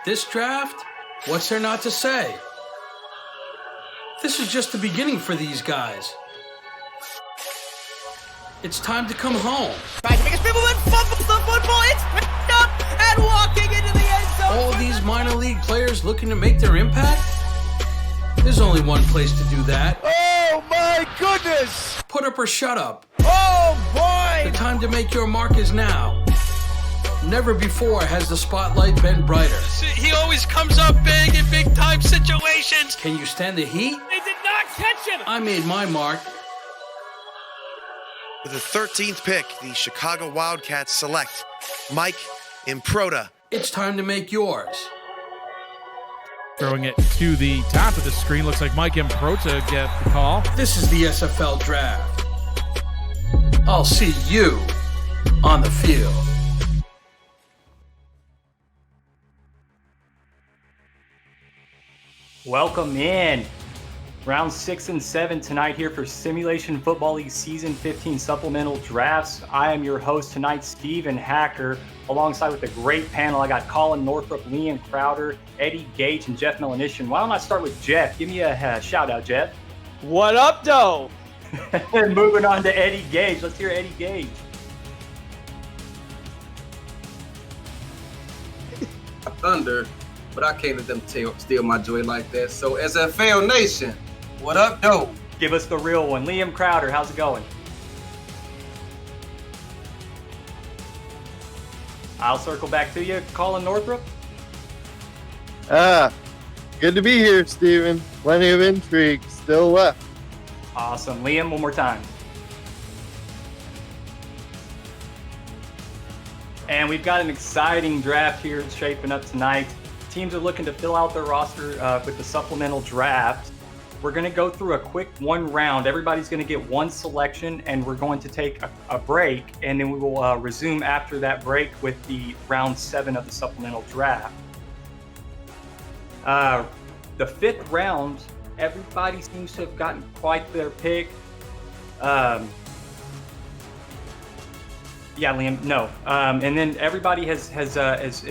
This draft? What's there not to say? This is just the beginning for these guys. It's time to come home. Tries to make a dribble and fumbles the football. It's picked up and walking into the end zone. All these minor league players looking to make their impact? There's only one place to do that. Oh my goodness! Put up or shut up. Oh boy! The time to make your mark is now. Never before has the spotlight been brighter. He always comes up big in big-time situations. Can you stand the heat? They did not catch him. I made my mark. With the 13th pick, the Chicago Wildcats select Mike Improta. It's time to make yours. Throwing it to the top of the screen. Looks like Mike Improta get the call. This is the SFL draft. I'll see you on the field. Welcome in. Round 6 and 7 tonight here for Simulation Football League Season 15 Supplemental Drafts. I am your host tonight, Steven Hacker. Alongside with a great panel, I got Colin Northrup, Liam Crowder, Eddie Gage, and Jeff Melanishin. Why don't I start with Jeff? Give me a shout out, Jeff. What up, though? And moving on to Eddie Gage. Let's hear Eddie Gage. Thunder, but I can't let them steal my joy like that. So SFL Nation, what up, though? Give us the real one. Liam Crowder, how's it going? I'll circle back to you, Colin Northrup. Good to be here, Steven. Plenty of intrigue still left. Awesome. Liam, one more time. And we've got an exciting draft here shaping up tonight. Teams are looking to fill out their roster with the supplemental draft. We're going to go through a quick one round. Everybody's going to get one selection, and we're going to take a break, and then we will resume after that break with the round 7 of the supplemental draft. The 5th round, everybody seems to have gotten quite their pick. Yeah, Liam, no. And then everybody is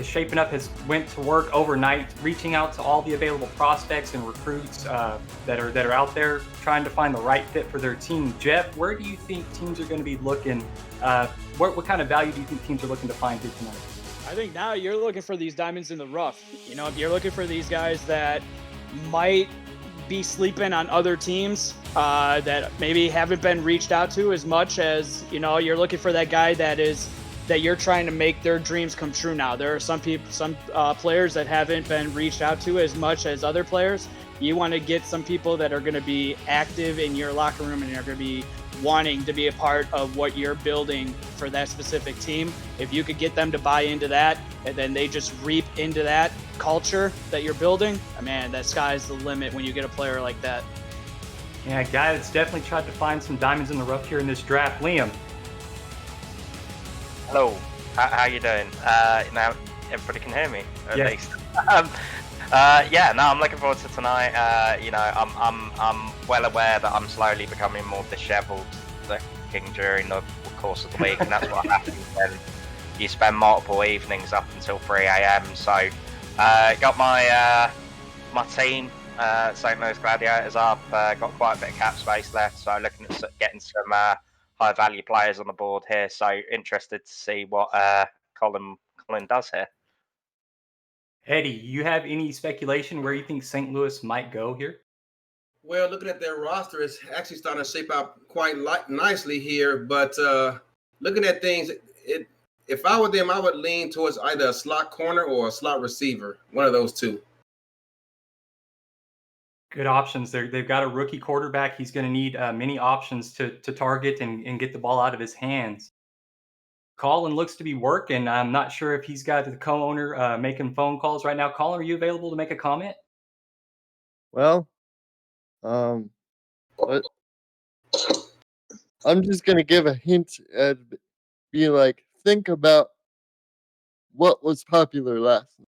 shaping up, has went to work overnight, reaching out to all the available prospects and recruits that are out there, trying to find the right fit for their team. Jeff, where do you think teams are going to be looking? What kind of value do you think teams are looking to find here tonight? I think now you're looking for these diamonds in the rough. You know, if you're looking for these guys that might be sleeping on other teams that maybe haven't been reached out to as much as, you know, you're looking for that guy that you're trying to make their dreams come true now. There are some players that haven't been reached out to as much as other players. You want to get some people that are going to be active in your locker room and are going to be wanting to be a part of what you're building for that specific team. If you could get them to buy into that and then they just reap into that culture that you're building, man, that sky's the limit when you get a player like that. Yeah, a guy that's definitely tried to find some diamonds in the rough here in this draft. Liam. Hello, how you doing? Now everybody can hear me at least. I'm looking forward to tonight. I'm well aware that I'm slowly becoming more disheveled looking during the course of the week, and that's what happens when you spend multiple evenings up until 3 a.m. So, got my team, St. Louis Gladiators up. Got quite a bit of cap space left, so looking at getting some high value players on the board here. So interested to see what Colin does here. Eddie, you have any speculation where you think St. Louis might go here? Well, looking at their roster, it's actually starting to shape out quite nicely here. But looking at things, if I were them, I would lean towards either a slot corner or a slot receiver, one of those two. Good options. They've got a rookie quarterback. He's going to need many options to target and get the ball out of his hands. Colin looks to be working. I'm not sure if he's got the co-owner making phone calls right now. Colin, are you available to make a comment? Well, I'm just going to give a hint and be like, think about what was popular last night.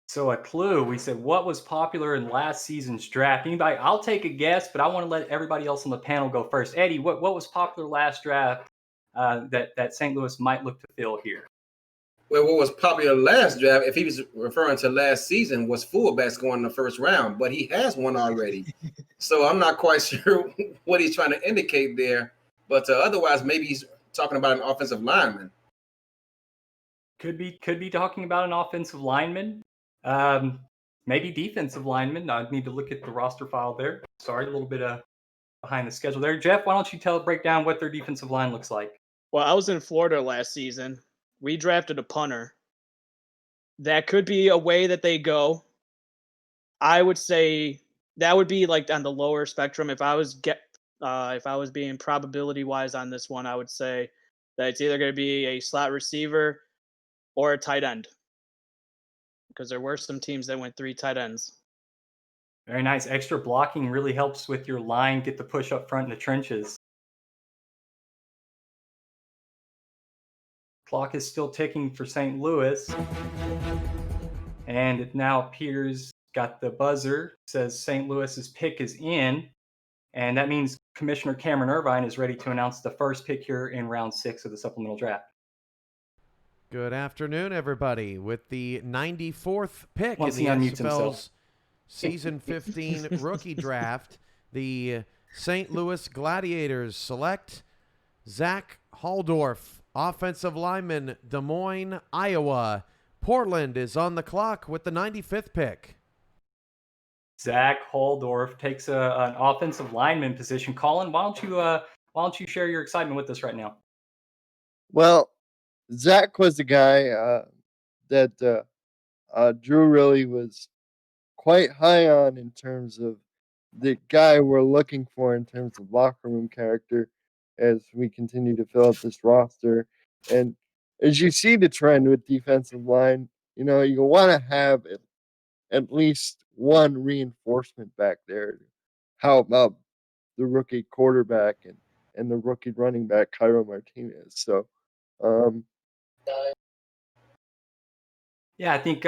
So a clue, we said, what was popular in last season's draft? Anybody? I'll take a guess, but I want to let everybody else on the panel go first. Eddie, what was popular last draft that St. Louis might look to fill here? Well, what was popular last draft, if he was referring to last season, was fullbacks going in the first round, but he has one already. So I'm not quite sure what he's trying to indicate there. But otherwise, maybe he's talking about an offensive lineman. Could be talking about an offensive lineman. Maybe defensive lineman. I'd need to look at the roster file there. Sorry, a little bit behind the schedule there. Jeff, why don't you break down what their defensive line looks like? Well, I was in Florida last season. We drafted a punter. That could be a way that they go. I would say that would be like on the lower spectrum. If I was being probability wise on this one, I would say that it's either going to be a slot receiver or a tight end, because there were some teams that went 3 tight ends. Very nice. Extra blocking really helps with your line get the push up front in the trenches. Clock is still ticking for St. Louis. And it now appears, got the buzzer, says St. Louis's pick is in. And that means Commissioner Cameron Irvine is ready to announce the first pick here in round 6 of the supplemental draft. Good afternoon, everybody. With the 94th pick Once in the he unmutes SFL's Season 15 rookie draft, the St. Louis Gladiators select Zach Haldorf, offensive lineman, Des Moines, Iowa. Portland is on the clock with the 95th pick. Zach Haldorf takes an offensive lineman position. Colin, why don't you share your excitement with us right now? Well, Zach was the guy that Drew really was quite high on in terms of the guy we're looking for in terms of locker room character as we continue to fill out this roster. And as you see the trend with defensive line, you want to have at least one reinforcement back there. How about the rookie quarterback and the rookie running back, Cairo Martinez? So, Yeah, I think,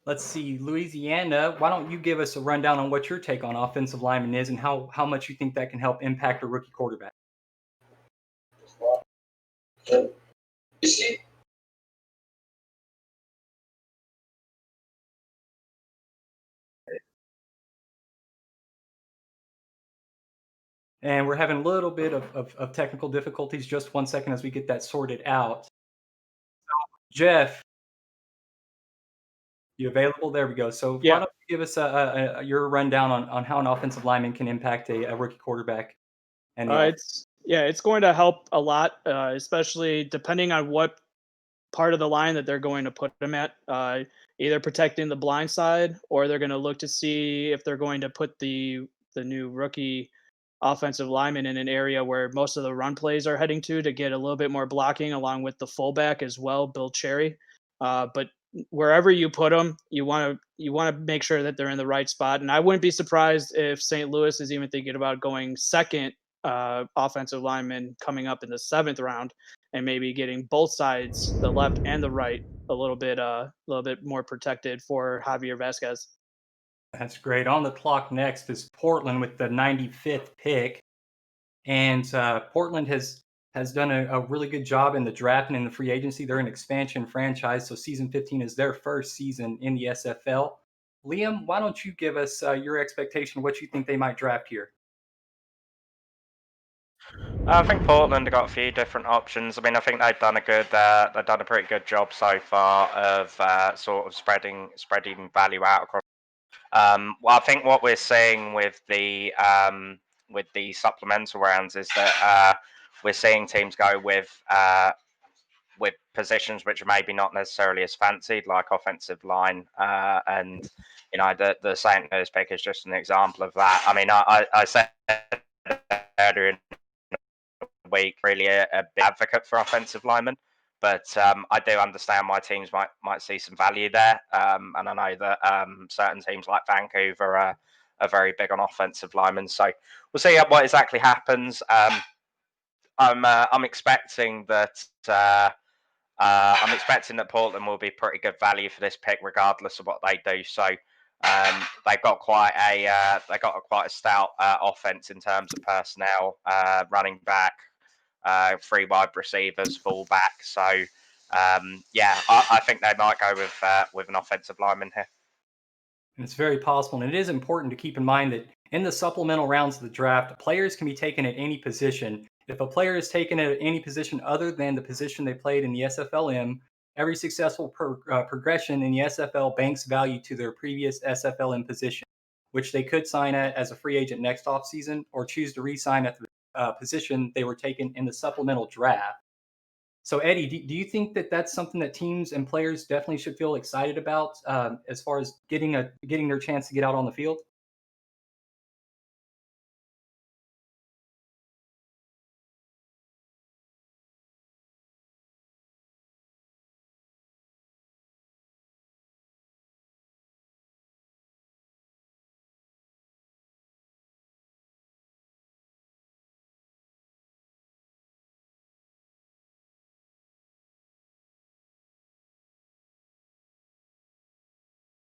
let's see, Louisiana, why don't you give us a rundown on what your take on offensive lineman is and how much you think that can help impact a rookie quarterback? And we're having a little bit of technical difficulties. Just 1 second as we get that sorted out. So, Jeff, you available? There we go. So Yeah. why don't you give us your rundown on how an offensive lineman can impact a rookie quarterback? And It's going to help a lot, especially depending on what part of the line that they're going to put them at. Either protecting the blind side, or they're going to look to see if they're going to put the new rookie offensive lineman in an area where most of the run plays are heading to get a little bit more blocking, along with the fullback as well, Bill Cherry. But wherever you put them, you want to make sure that they're in the right spot. And I wouldn't be surprised if St. Louis is even thinking about going second offensive lineman coming up in the 7th round, and maybe getting both sides, the left and the right, a little bit more protected for Javier Vasquez. That's great. On the clock next is Portland with the 95th pick. And Portland has done a really good job in the draft and in the free agency. They're an expansion franchise, so season 15 is their first season in the SFL. Liam, why don't you give us your expectation of what you think they might draft here? I think Portland have got a few different options. I mean, I think they've done a pretty good job so far of sort of spreading value out across. Well, I think what we're seeing with the supplemental rounds is that we're seeing teams go with positions which are maybe not necessarily as fancied, like offensive line, and the St. Louis pick is just an example of that. I mean, I said earlier in the week, really a big advocate for offensive linemen. But I do understand why teams might see some value there, and I know that certain teams like Vancouver are very big on offensive linemen. So we'll see what exactly happens. I'm expecting that Portland will be pretty good value for this pick, regardless of what they do. So they've got quite a stout offense in terms of personnel, running back. 3 wide receivers, full back. So Yeah, I think they might go with an offensive lineman here. And it's very possible. And it is important to keep in mind that in the supplemental rounds of the draft, players can be taken at any position. If a player is taken at any position other than the position they played in the SFLM, every successful progression in the SFL banks value to their previous SFLM position, which they could sign at as a free agent next offseason or choose to re-sign at the position they were taken in the supplemental draft. So, Eddie, do you think that that's something that teams and players definitely should feel excited about as far as getting their chance to get out on the field?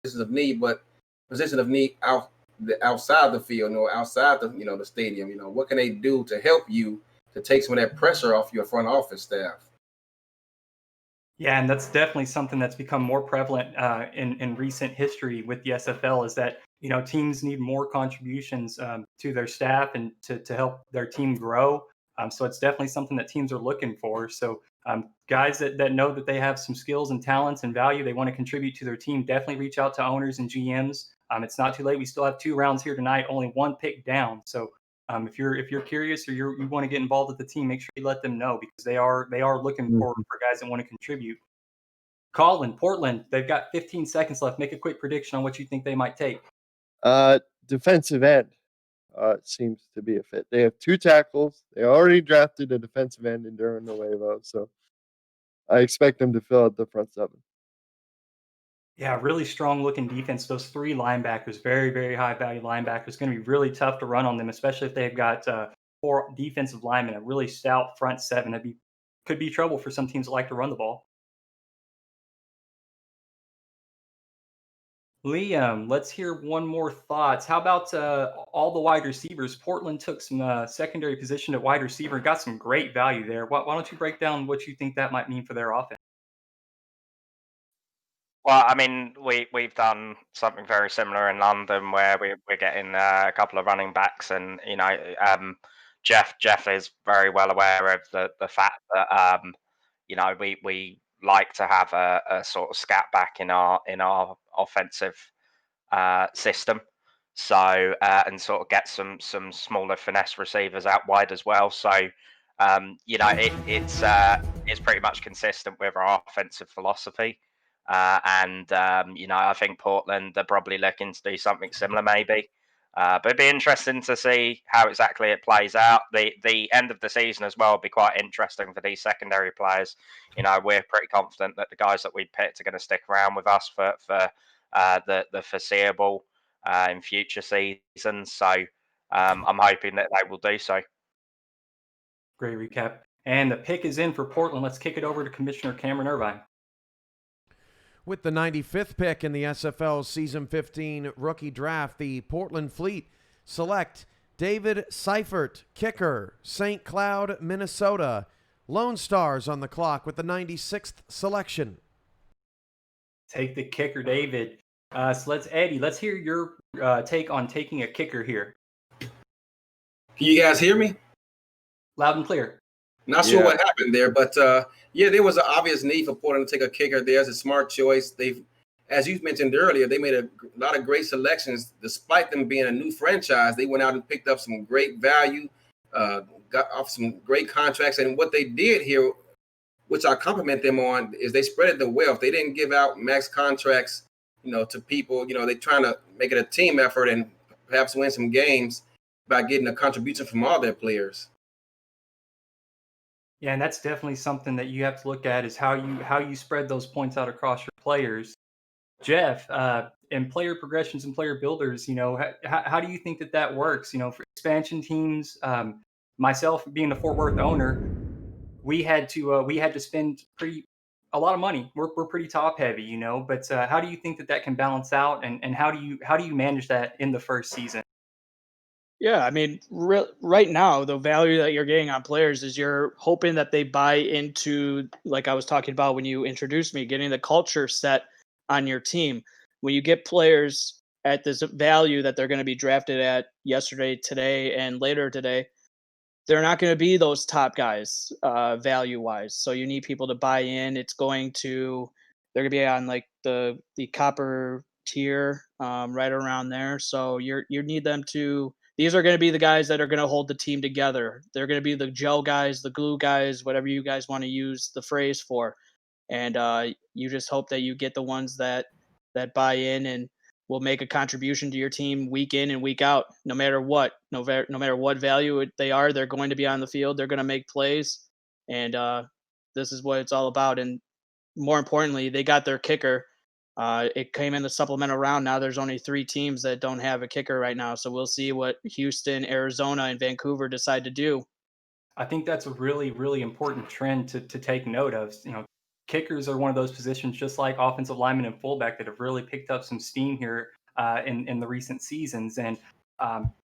Position of need, but position of need outside the field, outside the the stadium. What can they do to help you to take some of that pressure off your front office staff? Yeah, and that's definitely something that's become more prevalent in recent history with the SFL is that teams need more contributions to their staff and to help their team grow. So it's definitely something that teams are looking for. So guys that know that they have some skills and talents and value, they want to contribute to their team, definitely reach out to owners and GMs. It's not too late. We still have 2 rounds here tonight, only 1 pick down. So if you're curious or you want to get involved with the team, make sure you let them know because they are looking for guys that want to contribute. Colin, Portland, they've got 15 seconds left. Make a quick prediction on what you think they might take. Defensive end seems to be a fit. They have 2 tackles. They already drafted a defensive end in Durham Nuevo, so I expect them to fill out the front 7. Yeah, really strong looking defense. Those 3 linebackers, very, very high value linebackers. Going to be really tough to run on them, especially if they've got 4 defensive linemen, a really stout front 7. Could be trouble for some teams that like to run the ball. Liam, let's hear one more thoughts. How about all the wide receivers? Portland took some secondary position at wide receiver, got some great value there. Why don't you break down what you think that might mean for their offense? Well, I mean, we've done something very similar in London where we're getting a couple of running backs, and Jeff is very well aware of the fact that we like to have a sort of scat back in our offensive system. So and sort of get some smaller finesse receivers out wide as well. So it's pretty much consistent with our offensive philosophy. I think Portland are probably looking to do something similar, maybe. But it'd be interesting to see how exactly it plays out. The end of the season as well will be quite interesting for these secondary players. We're pretty confident that the guys that we picked are going to stick around with us for the foreseeable in future seasons. So I'm hoping that they will do so. Great recap. And the pick is in for Portland. Let's kick it over to Commissioner Cameron Irvine. With the 95th pick in the SFL Season 15 rookie draft, the Portland Fleet select David Seyfert, kicker, St. Cloud, Minnesota. Lone Stars on the clock with the 96th selection. Take the kicker, David. So let's hear your take on taking a kicker here. Can you guys hear me? Loud and clear. Not sure what happened there, but there was an obvious need for Portland to take a kicker. There's a smart choice. They've, as you mentioned earlier, they made a lot of great selections. Despite them being a new franchise, they went out and picked up some great value, got off some great contracts. And what they did here, which I compliment them on, is they spread the wealth. They didn't give out max contracts, to people. They're trying to make it a team effort and perhaps win some games by getting a contribution from all their players. Yeah, and that's definitely something that you have to look at is how you spread those points out across your players. Jeff, in player progressions and player builders, how do you think that works? For expansion teams, myself being the Fort Worth owner, we had to spend a lot of money. We're pretty top heavy, But how do you think that can balance out, and how do you manage that in the first season? Yeah, I mean, right now, the value that you're getting on players is you're hoping that they buy into, like I was talking about when you introduced me, getting the culture set on your team. When you get players at this value that they're going to be drafted at yesterday, today, and later today, they're not going to be those top guys value wise. So you need people to buy in. They're going to be on like the copper tier, right around there. So you need them to. These are going to be the guys that are going to hold the team together. They're going to be the gel guys, the glue guys, whatever you guys want to use the phrase for. And you just hope that you get the ones that buy in and will make a contribution to your team week in and week out, no matter what, no matter what value they are. They're going to be on the field. They're going to make plays, and this is what it's all about. And more importantly, they got their kicker. It came in the supplemental round. Now there's only 3 teams that don't have a kicker right now, so we'll see what Houston, Arizona, and Vancouver decide to do. I think that's a really, really important trend to take note of. Kickers are one of those positions, just like offensive linemen and fullback, that have really picked up some steam here in the recent seasons. And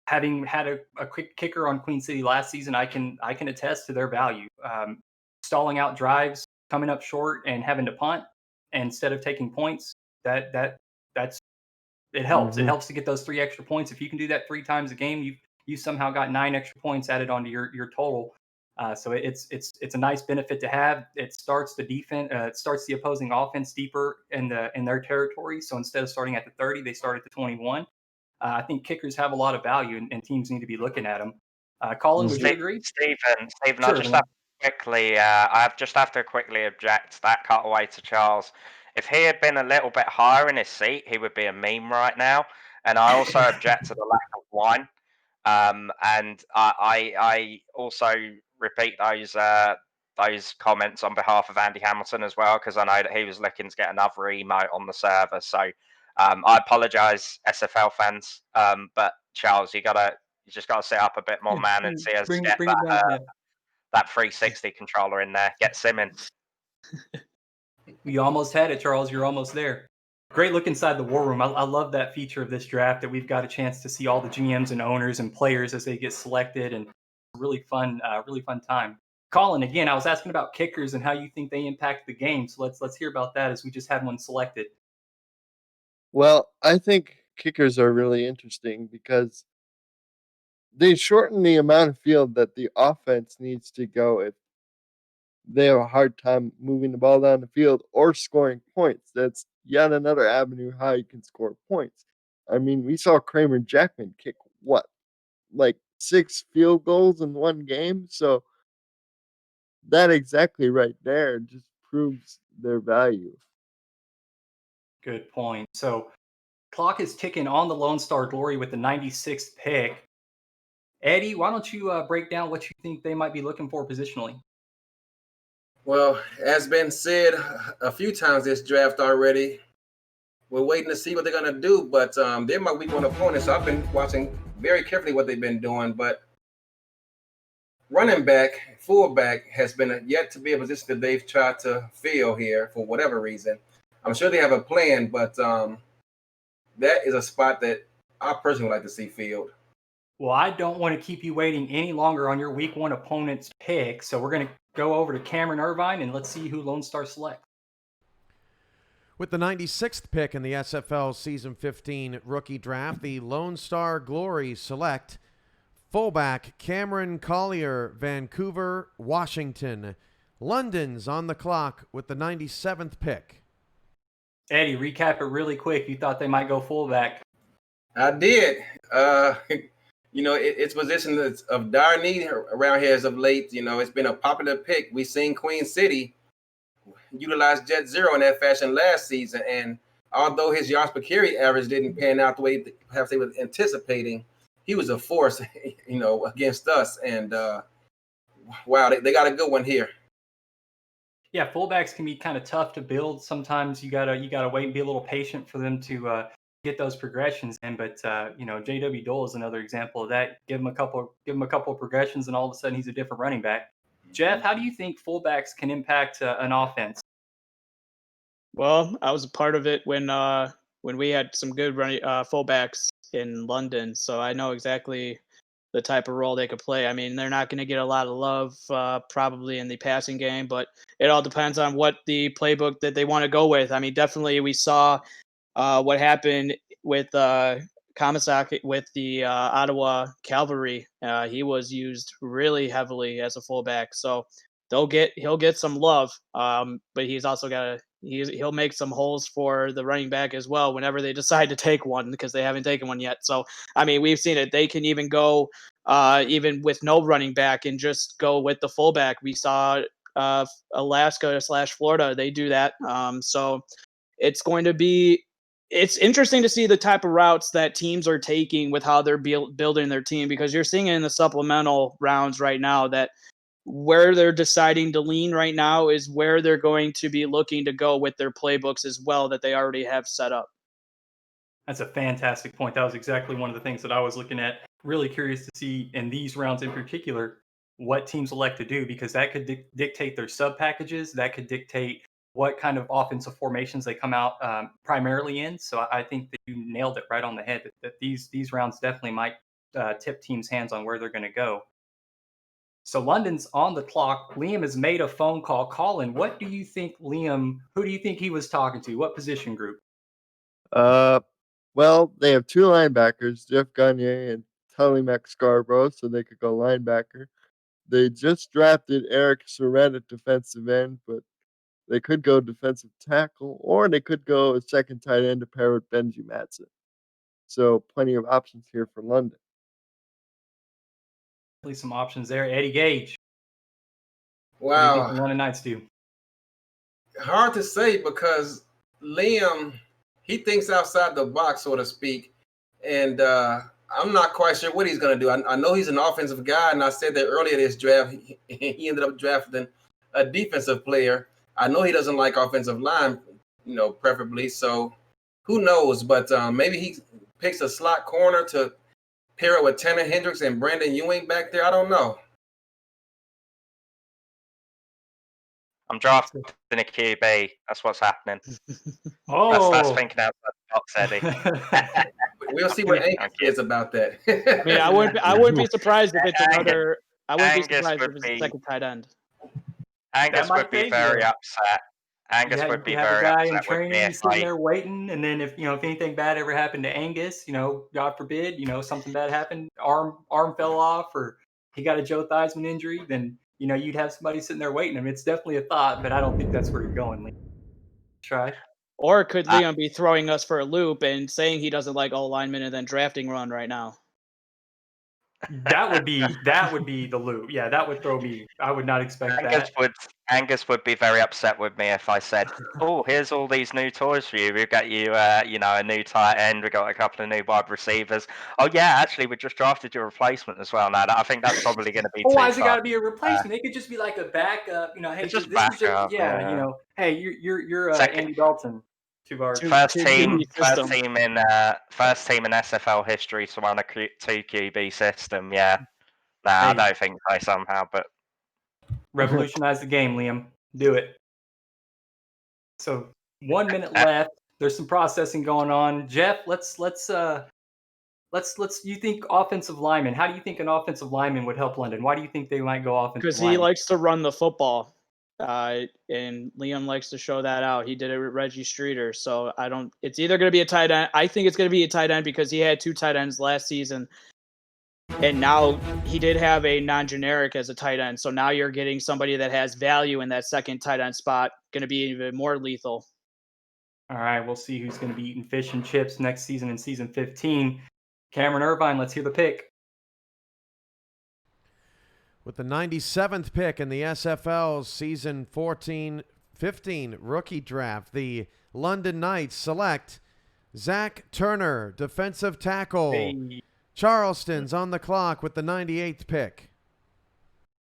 having had a quick kicker on Queen City last season, I can attest to their value. Stalling out drives, coming up short, and having to punt instead of taking points. That's it helps. It helps to get those 3 extra points. If you can do that 3 times a game, you somehow got 9 extra points added onto your total. So it's a nice benefit to have. It starts the defense. It starts the opposing offense deeper in their territory. So instead of starting at the 30, they start at the 21. I think kickers have a lot of value, and teams need to be looking at them. Colin, would you agree? Stephen, Sure, I just have to quickly, object that cutaway to Charles. If he had been a little bit higher in his seat, he would be a meme right now. And I also object to the lack of wine. And I also repeat those comments on behalf of Andy Hamilton as well, because I know that he was looking to get another emote on the server. So I apologise, SFL fans. But Charles, you just gotta set up a bit more man and see us bring get it down. that 360 controller in there. Get Simmon. You almost had it, Charles. You're almost there. Great look inside the war room. I love that feature of this draft, that we've got a chance to see all the GMs and owners and players as they get selected, and really fun time. Colin, again, I was asking about kickers and how you think they impact the game. So let's hear about that, as we just had one selected. Well, I think kickers are really interesting because they shorten the amount of field that the offense needs to go if they have a hard time moving the ball down the field or scoring points. That's yet another avenue how you can score points. I mean, we saw Kramer Jackman kick what, like 6 field goals in one game? So that exactly right there just proves their value. Good point. So clock is ticking on the Lone Star Glory with the 96th pick. Eddie, why don't you break down what you think they might be looking for positionally? Well, as been said a few times this draft already, we're waiting to see what they're going to do, but they're my week 1 opponents. So I've been watching very carefully what they've been doing, but running back, fullback has been yet to be a position that they've tried to fill here for whatever reason. I'm sure they have a plan, but that is a spot that I personally would like to see filled. Well, I don't want to keep you waiting any longer on your week 1 opponent's pick, so we're going to go over to Cameron Irvine and let's see who Lone Star selects. With the 96th pick in the SFL Season 15 rookie draft, the Lone Star Glory select fullback Cameron Collier, Vancouver, Washington. London's on the clock with the 97th pick. Eddie, recap it really quick. You thought they might go fullback. I did. It's position of dire need around here as of late. It's been a popular pick. We've seen Queen City utilize Jet Zero in that fashion last season, and although his yards per carry average didn't pan out the way perhaps they were anticipating, he was a force, against us. And wow, they got a good one here. Yeah, fullbacks can be kind of tough to build. Sometimes you gotta wait and be a little patient for them to get those progressions in. But J.W. Dole is another example of that. Give him a couple of progressions, and all of a sudden he's a different running back. Jeff, how do you think fullbacks can impact an offense? Well, I was a part of it when we had some good running fullbacks in London, so I know exactly the type of role they could play. I mean, they're not going to get a lot of love probably in the passing game, but it all depends on what the playbook that they want to go with. I mean, definitely we saw what happened with Kamasaki with the Ottawa Cavalry. He was used really heavily as a fullback, so he'll get some love. But he's also he'll make some holes for the running back as well whenever they decide to take one, because they haven't taken one yet. So I mean, we've seen it. They can even go even with no running back and just go with the fullback. We saw Alaska/Florida. They do that. So it's going to be. It's interesting to see the type of routes that teams are taking with how they're building their team, because you're seeing it in the supplemental rounds right now that where they're deciding to lean right now is where they're going to be looking to go with their playbooks as well that they already have set up. That's a fantastic point. That was exactly one of the things that I was looking at. Really curious to see in these rounds in particular what teams elect to do, because that could dictate their sub packages. That could dictate what kind of offensive formations they come out primarily in. So I think that you nailed it right on the head, that these rounds definitely might tip teams' hands on where they're going to go. So London's on the clock. Liam has made a phone call. Colin, what do you think, Liam, who do you think he was talking to? What position group? Well, they have two linebackers, Jeff Gagne and Mac Scarborough, so they could go linebacker. They just drafted Eric Surrett at defensive end, but they could go defensive tackle, or they could go a second tight end to pair with Benji Matson. So plenty of options here for London. Definitely some options there. Eddie Gage. Wow. What do you think the London Knights do? Hard to say, because Liam, he thinks outside the box, so to speak. And I'm not quite sure what he's going to do. I know he's an offensive guy, and I said that earlier this draft, he ended up drafting a defensive player. I know he doesn't like offensive line, preferably. So who knows? But maybe he picks a slot corner to pair it with Tanner Hendricks and Brandon Ewing back there. I don't know. I'm drafting a QB. That's what's happening. That's thinking outside the box, Eddie. We'll see what Angus is about that. I mean, I wouldn't be surprised if it's another. I wouldn't be surprised if it's a second tight end. Angus would be very upset. Angus would be very upset. In training, sitting there waiting, and then if anything bad ever happened to Angus, God forbid, something bad happened, arm fell off, or he got a Joe Theismann injury, then you'd have somebody sitting there waiting. I mean, it's definitely a thought, but I don't think that's where you're going, Liam. Try. Or could Leon be throwing us for a loop and saying he doesn't like all linemen and then drafting Run right now? That would be the loop. Yeah, that would throw me. I would not expect that. Angus would be very upset with me if I said, "Oh, here's all these new toys for you. We've got you, a new tight end. We've got a couple of new wide receivers. Oh yeah, actually, we just drafted your replacement as well." Now, I think that's probably going to be. Why has it got to be a replacement? It could just be like a backup. Hey, just backup. Hey, you're Andy Dalton. First team in SFL history to run a 2 QB system. Yeah, I don't think so somehow, but revolutionize the game, Liam. Do it. So 1 minute left. There's some processing going on. Jeff, let's. You think offensive lineman? How do you think an offensive lineman would help London? Why do you think they might go offensive? Because he likes to run the football. And Liam likes to show that out. He did it with Reggie Streeter. So it's either going to be a tight end. I think it's going to be a tight end because he had 2 tight ends last season. And now he did have a non-generic as a tight end. So now you're getting somebody that has value in that second tight end spot, going to be even more lethal. All right. We'll see who's going to be eating fish and chips next season in season 15. Cameron Irvine, let's hear the pick. With the 97th pick in the SFL's season 14-15 rookie draft, the London Knights select Zach Turner, defensive tackle. Hey. Charleston's on the clock with the 98th pick.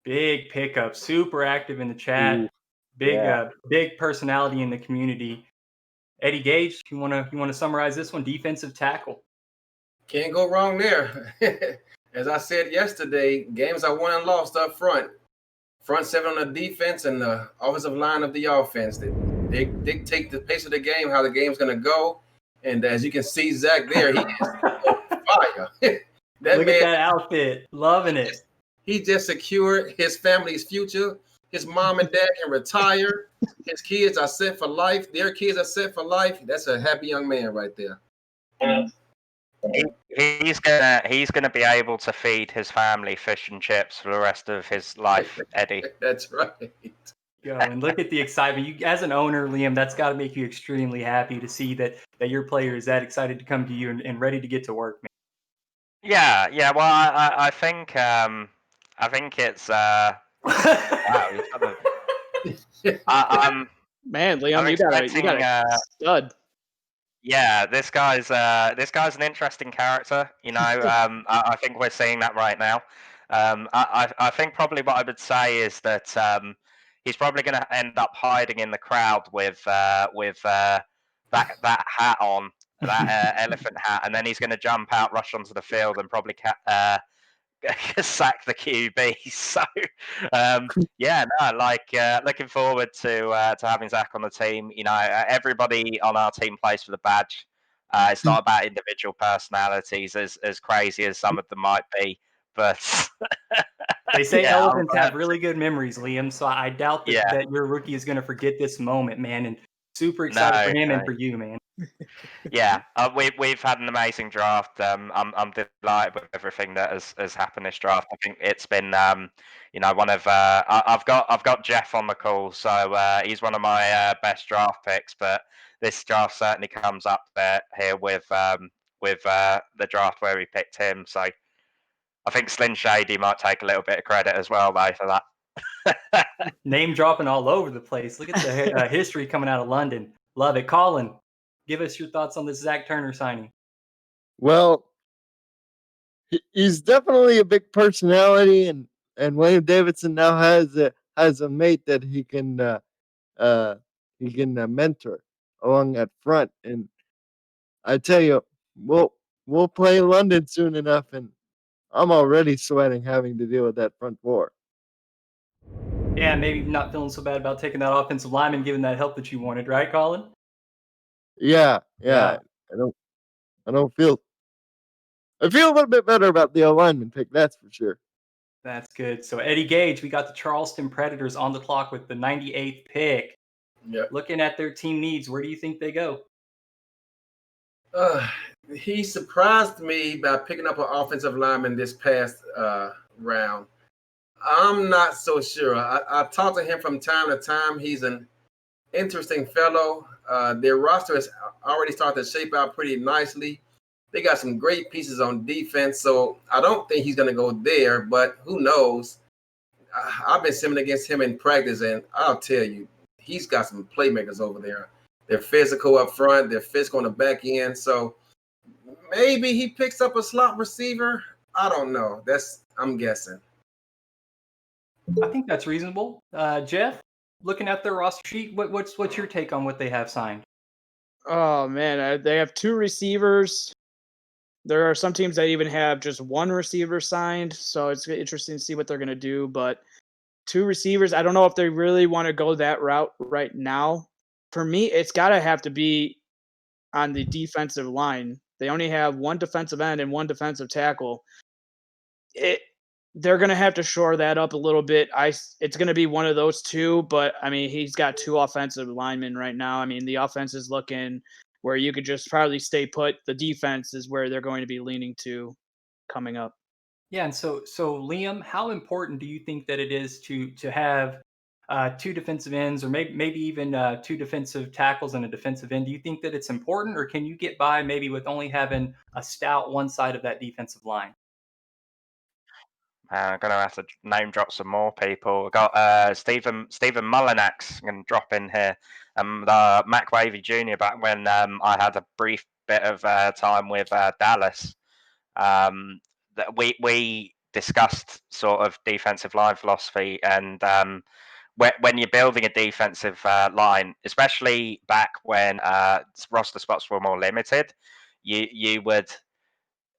Big pickup, super active in the chat. Big personality in the community. Eddie Gage, you want to summarize this one? Defensive tackle. Can't go wrong there. As I said yesterday, games are won and lost up front. Front seven on the defense and the offensive line of the offense. They dictate the pace of the game, how the game's going to go. And as you can see, Zach there, he is on fire. That Look man, at that outfit. Loving it. he just secured his family's future. His mom and dad can retire. His kids are set for life. Their kids are set for life. That's a happy young man right there. He's gonna be able to feed his family fish and chips for the rest of his life, Eddie. That's right. Go and look at the excitement. You, as an owner, Liam, that's got to make you extremely happy to see that your player is that excited to come to you and ready to get to work, man. Yeah. Well, I think it's wow, he's got Man, Liam, I'm you got expecting, a stud. yeah, this guy's an interesting character. You know, I think we're seeing that right now. I think probably what I would say is that he's probably going to end up hiding in the crowd with that hat on, that elephant hat, and then he's going to jump out, rush onto the field, and probably sack the QB. So, yeah, no, looking forward to having Zach on the team. You know, everybody on our team plays for the badge. It's not about individual personalities, as crazy as some of them might be. But They say yeah, elephants have really good memories, Liam. So I doubt that, Yeah. that your rookie is going to forget this moment, man. And super excited for him and for you, man. Yeah, we've had an amazing draft. I'm delighted with everything that has happened this draft. I think it's been you know, one of I've got Jeff on the call, so he's one of my best draft picks. But this draft certainly comes up here with the draft where we picked him. So I think Slim Shady might take a little bit of credit as well, though, for that. Name dropping all over the place. Look at the history coming out of London. Love it. Colin, give us your thoughts on this Zach Turner signing. Well, he's definitely a big personality, and William Davidson now has a mate that he can mentor along that front. And I tell you, we'll play London soon enough, and I'm already sweating having to deal with that front four. Yeah, maybe not feeling so bad about taking that offensive lineman, given that help that you wanted, right, Colin? Yeah. I feel a little bit better about the alignment pick, that's for sure. That's good. So Eddie Gage, we got the Charleston Predators on the clock with the 98th pick. Yep. Looking at their team needs, where do you think they go? He surprised me by picking up an offensive lineman this past round. I'm not so sure. I talked to him from time to time. He's an interesting fellow. Their roster has already started to shape out pretty nicely. They got some great pieces on defense, so I don't think he's going to go there, but who knows? I've been simming against him in practice, and I'll tell you, he's got some playmakers over there. They're physical up front. They're physical on the back end, so maybe he picks up a slot receiver. I don't know. I'm guessing. I think that's reasonable. Jeff, looking at their roster sheet, what's your take on what they have signed? Oh man, they have two receivers. There are some teams that even have just one receiver signed, so it's interesting to see what they're going to do. But two receivers, I don't know if they really want to go that route right now. For me, it's got to have to be on the defensive line. They only have one defensive end and one defensive tackle. They're going to have to shore that up a little bit. It's going to be one of those two, but I mean, he's got two offensive linemen right now. I mean, the offense is looking where you could just probably stay put. The defense is where they're going to be leaning to coming up. Yeah, and so Liam, how important do you think that it is to have two defensive ends, or maybe even two defensive tackles and a defensive end? Do you think that it's important, or can you get by maybe with only having a stout one side of that defensive line? I'm going to have to name drop some more people. We've got Stephen Mullinax going to drop in here. Mac Wavy Jr. back when I had a brief bit of time with Dallas. That we discussed sort of defensive line philosophy, and when you're building a defensive line, especially back when roster spots were more limited, you would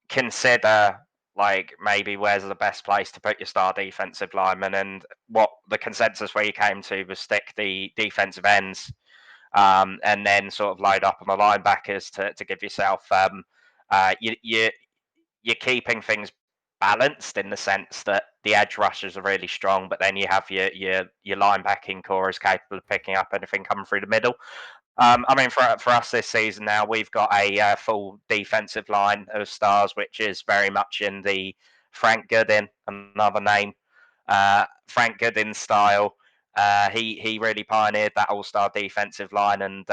consider like maybe where's the best place to put your star defensive lineman, and what the consensus we came to was stick the defensive ends, and then sort of load up on the linebackers to give yourself you're keeping things balanced in the sense that the edge rushers are really strong, but then you have your linebacking core is capable of picking up anything coming through the middle. I mean, for us this season now, we've got a full defensive line of stars, which is very much in the Frank Goodin, another name, Frank Goodin style. He really pioneered that all-star defensive line, and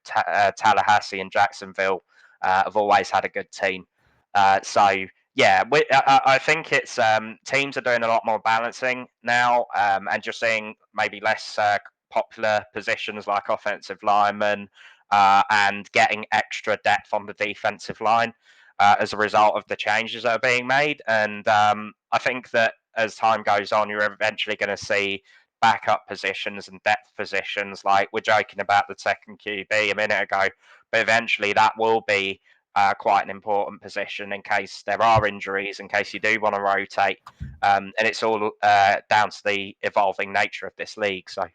Tallahassee and Jacksonville have always had a good team. So yeah, I think it's teams are doing a lot more balancing now, and just seeing maybe less popular positions like offensive linemen, and getting extra depth on the defensive line as a result of the changes that are being made. And I think that as time goes on, you're eventually going to see backup positions and depth positions. Like we're joking about the second QB a minute ago, but eventually that will be quite an important position in case there are injuries, in case you do want to rotate. And it's all down to the evolving nature of this league. So.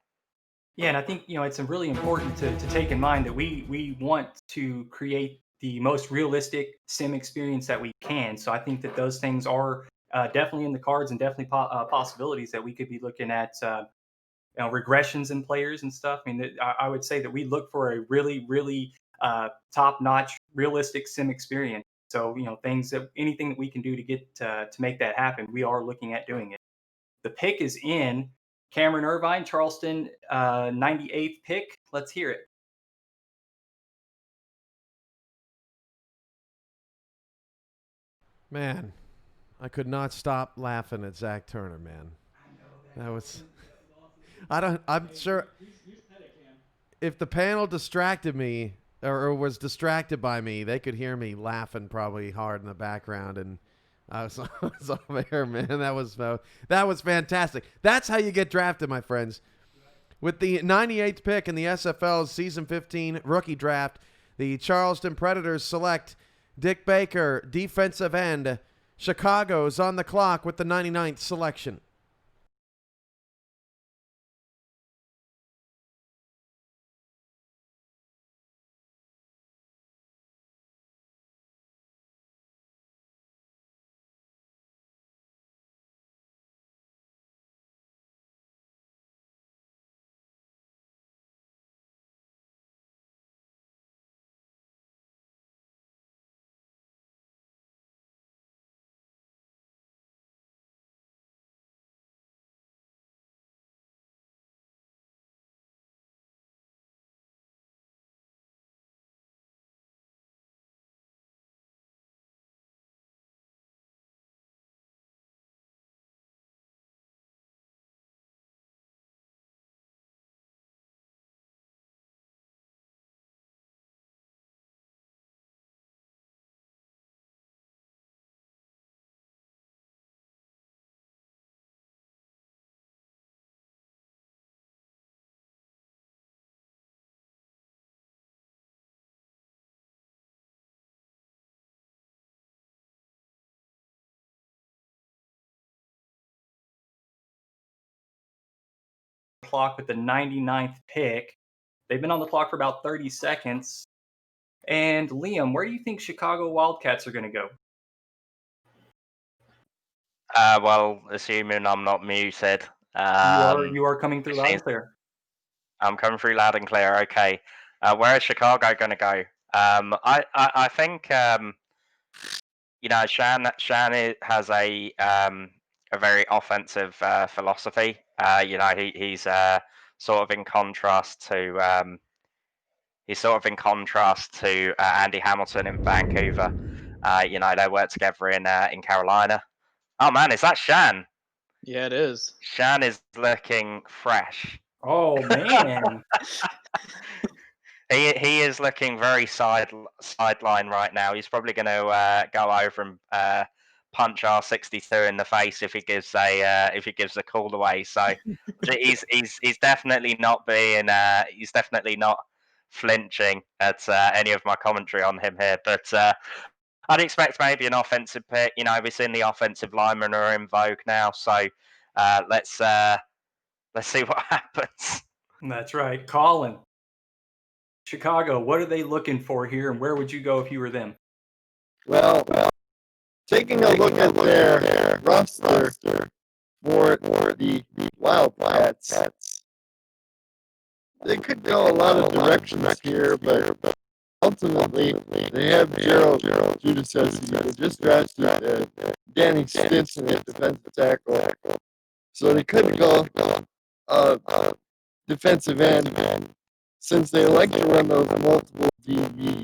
Yeah, and I think it's really important to take in mind that we want to create the most realistic sim experience that we can. So I think that those things are definitely in the cards, and definitely possibilities that we could be looking at regressions in players and stuff. I mean, I would say that we look for a really, really top-notch, realistic sim experience. So anything that we can do to get to make that happen, we are looking at doing it. The pick is in. Cameron Irvine, Charleston, 98th pick. Let's hear it. Man, I could not stop laughing at Zach Turner, man. That was... I'm sure if the panel distracted me or was distracted by me, they could hear me laughing probably hard in the background, and I was over here, man. That was fantastic. That's how you get drafted, my friends. With the 98th pick in the SFL's Season 15 rookie draft, the Charleston Predators select Dick Baker, defensive end. Chicago's on the clock with the 99th selection. Clock with the 99th pick. They've been on the clock for about 30 seconds. And Liam, where do you think Chicago Wildcats are going to go? Well, assuming I'm not muted. You are coming through loud and clear. I'm coming through loud and clear. Okay. Where is Chicago going to go? I think Shan has a very offensive philosophy. He's sort of in contrast to Andy Hamilton in Vancouver. They work together in Carolina. Oh man, is that Shan? Yeah, it is. Shan is looking fresh. Oh man. He is looking very sideline right now. He's probably going to go over and punch R62 in the face if he gives the call away. So he's definitely not he's definitely not flinching at any of my commentary on him here. But I'd expect maybe an offensive pick. We're seeing the offensive linemen are in vogue now. So let's see what happens. That's right, Colin. Chicago, what are they looking for here, and where would you go if you were them? Well, taking a look at their roster for the Wildcats, they could go a lot of directions here, but ultimately they have Gerald Judicessi. They just drafted Danny Stinson at defensive tackle, so they could go defensive end since they like to run those multiple DB.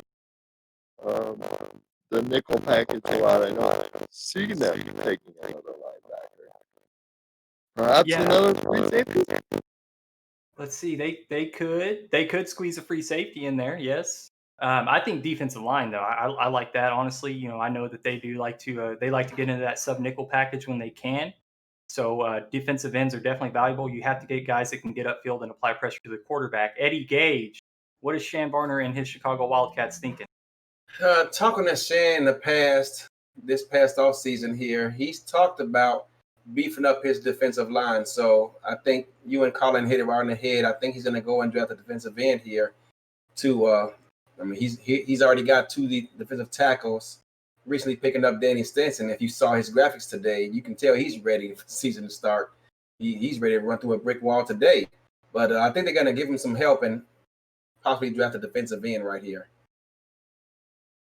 The nickel package a lot. I don't see them taking another linebacker. Perhaps another free safety. Let's see. They could squeeze a free safety in there. Yes. I think defensive line though. I like that honestly. You know, I know that they do like to get into that sub nickel package when they can. So defensive ends are definitely valuable. You have to get guys that can get upfield and apply pressure to the quarterback. Eddie Gage, what is Shan Varner and his Chicago Wildcats thinking? Talking to Shan in the past, this past offseason here, he's talked about beefing up his defensive line. So I think you and Colin hit it right on the head. I think he's going to go and draft a defensive end here. He's already got 2 defensive tackles. Recently picking up Danny Stinson. If you saw his graphics today, you can tell he's ready for the season to start. He's ready to run through a brick wall today. But I think they're going to give him some help and possibly draft a defensive end right here.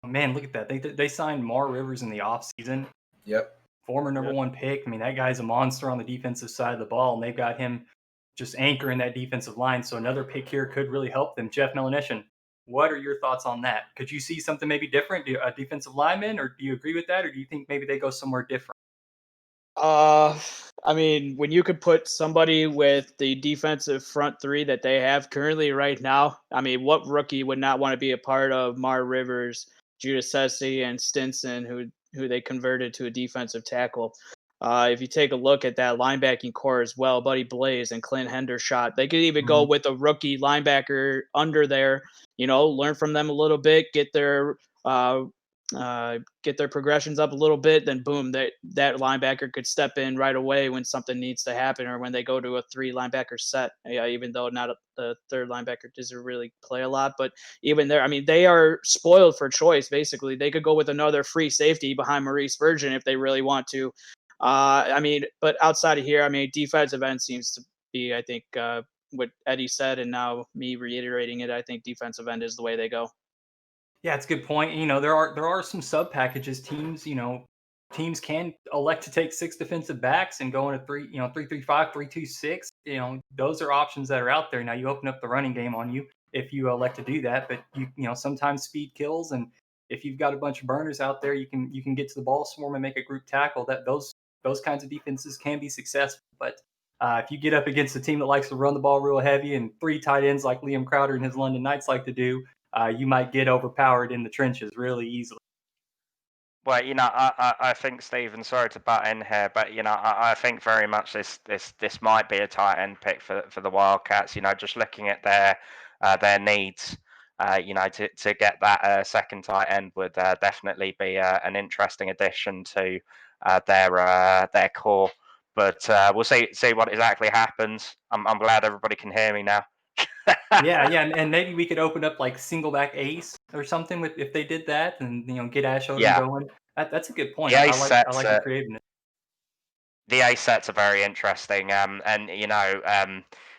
Man, look at that. They signed Mar Rivers in the offseason. Yep. Former number 1 pick. I mean, that guy's a monster on the defensive side of the ball, and they've got him just anchoring that defensive line. So another pick here could really help them. Jeff Melanishin, what are your thoughts on that? Could you see something maybe different, a defensive lineman, or do you agree with that, or do you think maybe they go somewhere different? I mean, when you could put somebody with the defensive front 3 that they have currently right now, I mean, what rookie would not want to be a part of Mar Rivers, Judicessi, and Stinson, who they converted to a defensive tackle? If you take a look at that linebacking core as well, Buddy Blaze and Clint Hendershot, they could even go with a rookie linebacker under there, you know, learn from them a little bit, get their progressions up a little bit, then boom, that linebacker could step in right away when something needs to happen, or when they go to a 3 linebacker set. Yeah, even though the third linebacker doesn't really play a lot, but even there, I mean, they are spoiled for choice. Basically, they could go with another free safety behind Maurice Spurgeon if they really want to. I mean, but outside of here, I mean, defensive end seems to be, I think, what Eddie said, and now me reiterating it, I think defensive end is the way they go. Yeah, it's a good point. You know, there are some sub packages. Teams can elect to take 6 defensive backs and go in a 3-3-5, 3-2-6. You know, those are options that are out there. Now you open up the running game on you if you elect to do that, but you know, sometimes speed kills, and if you've got a bunch of burners out there, you can get to the ball swarm and make a group tackle. That those kinds of defenses can be successful. But if you get up against a team that likes to run the ball real heavy and 3 tight ends like Liam Crowder and his London Knights like to do, you might get overpowered in the trenches really easily. Well, you know, I think, Stephen, sorry to butt in here, but you know, I think very much this might be a tight end pick for the Wildcats. You know, just looking at their needs, you know, to get that second tight end would definitely be an interesting addition to their core. But we'll see what exactly happens. I'm glad everybody can hear me now. yeah, and maybe we could open up like single back ace or something with if they did that, and you know, get Ash Odom going. That's a good point. I like the creativeness. The ace sets are very interesting, and you know,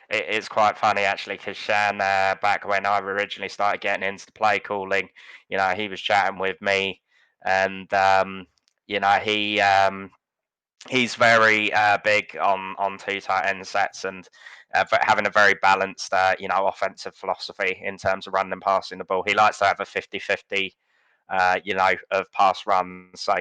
it's quite funny actually, because Shan, back when I originally started getting into play calling, you know, he was chatting with me, and you know, he's very big on 2 tight end sets, and having a very balanced, you know, offensive philosophy in terms of running and passing the ball. He likes to have a 50-50, you know, of pass runs. So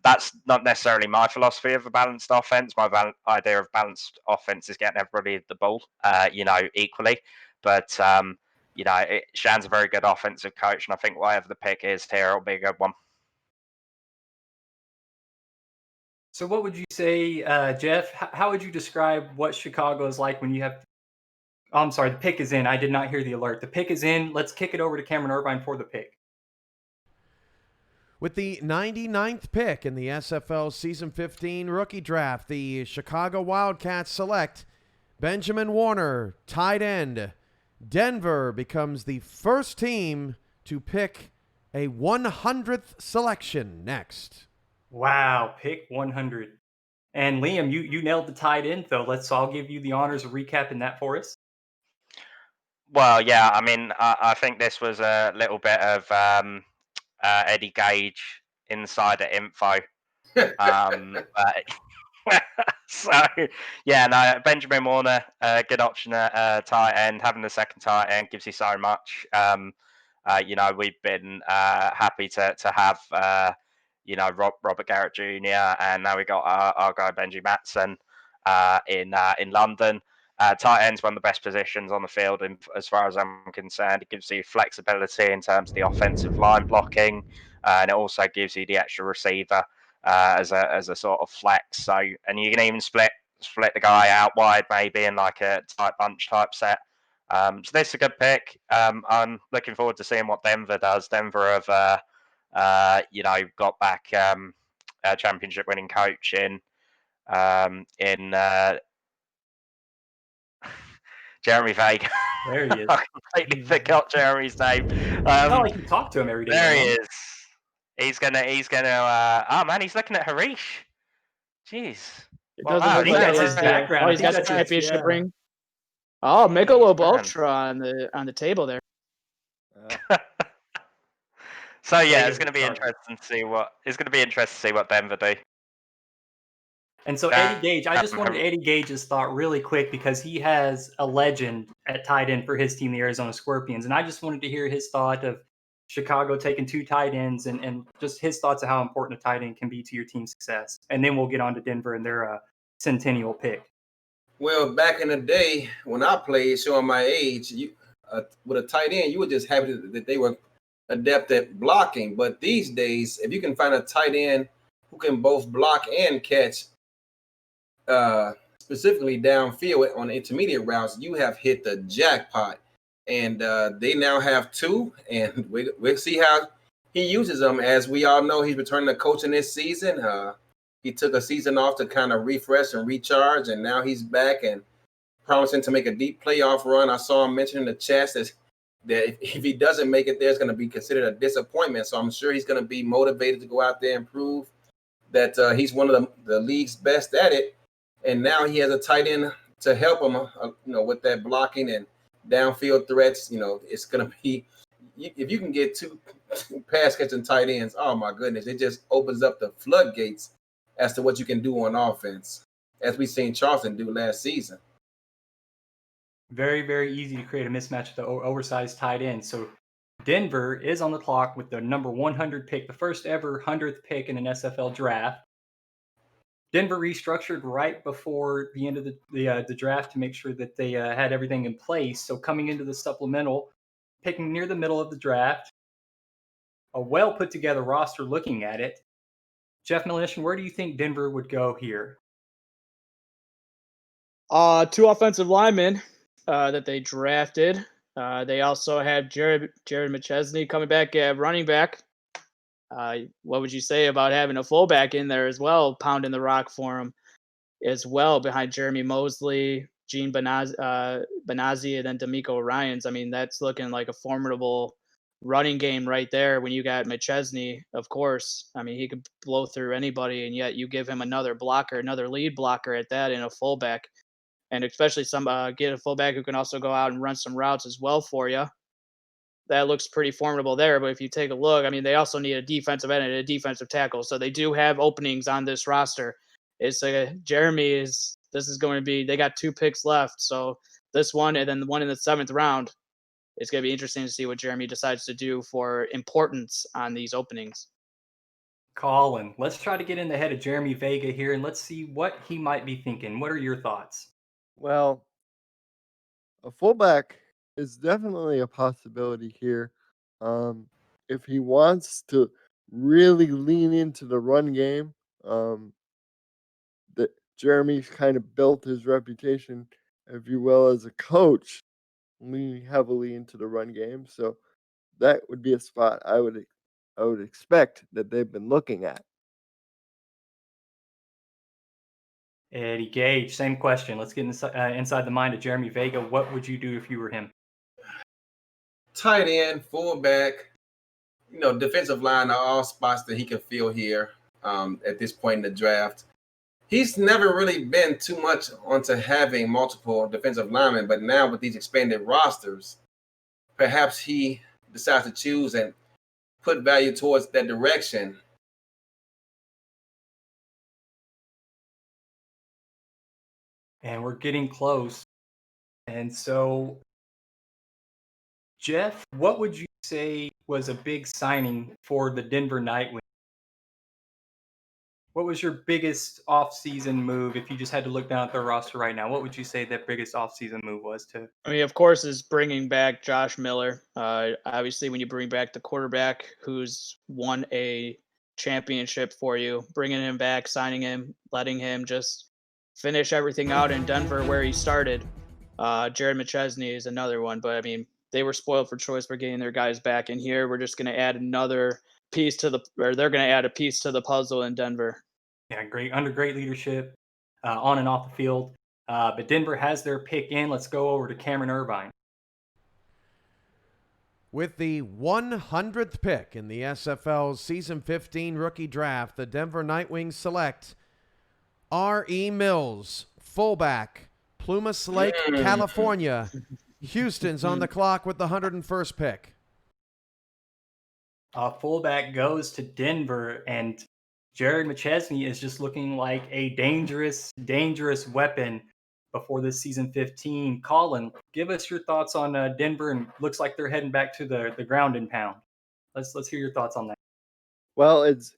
that's not necessarily my philosophy of a balanced offense. My idea of balanced offense is getting everybody the ball, you know, equally. But you know, Shan's a very good offensive coach, and I think whatever the pick is here, it'll be a good one. So what would you say, Jeff? How would you describe what Chicago is like when you have... Oh, I'm sorry, the pick is in. I did not hear the alert. The pick is in. Let's kick it over to Cameron Irvine for the pick. With the 99th pick in the SFL Season 15 rookie draft, the Chicago Wildcats select Benjamin Warner, tight end. Denver becomes the first team to pick a 100th selection next. Wow, pick 100. And Liam, you nailed the tight end though. I'll give you the honors of recapping that for us. Well, yeah, I mean, I think this was a little bit of Eddie Gage insider info. So, yeah, no, Benjamin Warner, good option at tight end. Having the second tight end gives you so much. We've been happy to have, Robert Garrett Jr. and now we got our guy Benji Matson in London. Tight end's one of the best positions on the field, as far as I'm concerned. It gives you flexibility in terms of the offensive line blocking, and it also gives you the extra receiver as a sort of flex. So, and you can even split the guy out wide, maybe in like a tight bunch type set. So this is a good pick. I'm looking forward to seeing what Denver does. Denver have, got back a championship winning coach in Jeremy Vega. There he is. I completely forgot Jeremy's name. Not like you talk to him every day. There he is. He's gonna. Oh man, he's looking at Harish. Jeez. It Wow, doesn't look think like that's his his background. Oh, he's I got think the that's his- championship yeah. ring. Oh, Michelob Man. Ultra on the table there. So yeah, Vegas it's going to be Chargers. interesting to see what Denver do. And so Eddie Gage, I just wanted Eddie Gage's thought really quick because he has a legend at tight end for his team, the Arizona Scorpions. And I just wanted to hear his thought of Chicago taking 2 tight ends and just his thoughts of how important a tight end can be to your team's success. And then we'll get on to Denver and their centennial pick. Well, back in the day when I played, showing my age, with a tight end, you were just happy that they were adept at blocking. But these days, if you can find a tight end who can both block and catch, specifically downfield on intermediate routes, you have hit the jackpot. And they now have 2, and we'll see how he uses them. As we all know, he's returning to coaching this season. He took a season off to kind of refresh and recharge, and now he's back and promising to make a deep playoff run. I saw him mention in the chat that if he doesn't make it there, it's going to be considered a disappointment. So I'm sure he's going to be motivated to go out there and prove that he's one of the league's best at it. And now he has a tight end to help him, with that blocking and downfield threats. It's going to be, if you can get 2 pass catching tight ends, oh my goodness, it just opens up the floodgates as to what you can do on offense, as we've seen Charleston do last season. Very, very easy to create a mismatch with the oversized tight end. So Denver is on the clock with the number 100 pick, the first ever 100th pick in an SFL draft. Denver restructured right before the end of the draft to make sure that they had everything in place. So coming into the supplemental, picking near the middle of the draft, a well put together roster looking at it. Jeff Milition, where do you think Denver would go here? 2 offensive linemen that they drafted. They also have Jared McChesney coming back at running back. What would you say about having a fullback in there as well, pounding the rock for him as well, behind Jeremy Mosley, Gene Benazzi, and then D'Amico Ryans? I mean, that's looking like a formidable running game right there. When you got McChesney, of course, I mean, he could blow through anybody, and yet you give him another lead blocker at that, in a fullback, and especially get a fullback who can also go out and run some routes as well for you. That looks pretty formidable there. But if you take a look, I mean, they also need a defensive end and a defensive tackle, so they do have openings on this roster. It's Jeremy is. This is going to be. They got 2 picks left, so this one and then the one in the 7th round. It's going to be interesting to see what Jeremy decides to do for importance on these openings. Colin, let's try to get in the head of Jeremy Vega here, and let's see what he might be thinking. What are your thoughts? Well, a fullback is definitely a possibility here. If he wants to really lean into the run game, that Jeremy's kind of built his reputation, if you will, as a coach, leaning heavily into the run game. So that would be a spot I would expect that they've been looking at. Eddie Gage, same question. Let's get inside the mind of Jeremy Vega. What would you do if you were him? Tight end, fullback, defensive line are all spots that he can fill here. at this point in the draft. He's never really been too much onto having multiple defensive linemen, but now with these expanded rosters, perhaps he decides to choose and put value towards that direction. And we're getting close. And so, Jeff, what would you say was a big signing for the Denver Nightwing? What was your biggest offseason move if you just had to look down at their roster right now? What would you say that biggest offseason move was to? I mean, of course, is bringing back Josh Miller. Obviously, when you bring back the quarterback who's won a championship for you, bringing him back, signing him, letting him just finish everything out in Denver where he started. Jared McChesney is another one, but I mean, they were spoiled for choice for getting their guys back in here. We're just going to add another piece to they're going to add a piece to the puzzle in Denver. Yeah, under great leadership, on and off the field. But Denver has their pick in. Let's go over to Cameron Irvine. With the 100th pick in the SFL's Season 15 rookie draft, the Denver Nightwings select R.E. Mills, fullback, Plumas Lake, California. Houston's on the clock with the 101st pick. Fullback goes to Denver, and Jared McChesney is just looking like a dangerous, dangerous weapon before this Season 15. Colin, give us your thoughts on Denver, and looks like they're heading back to the ground and pound. Let's hear your thoughts on that. Well, it's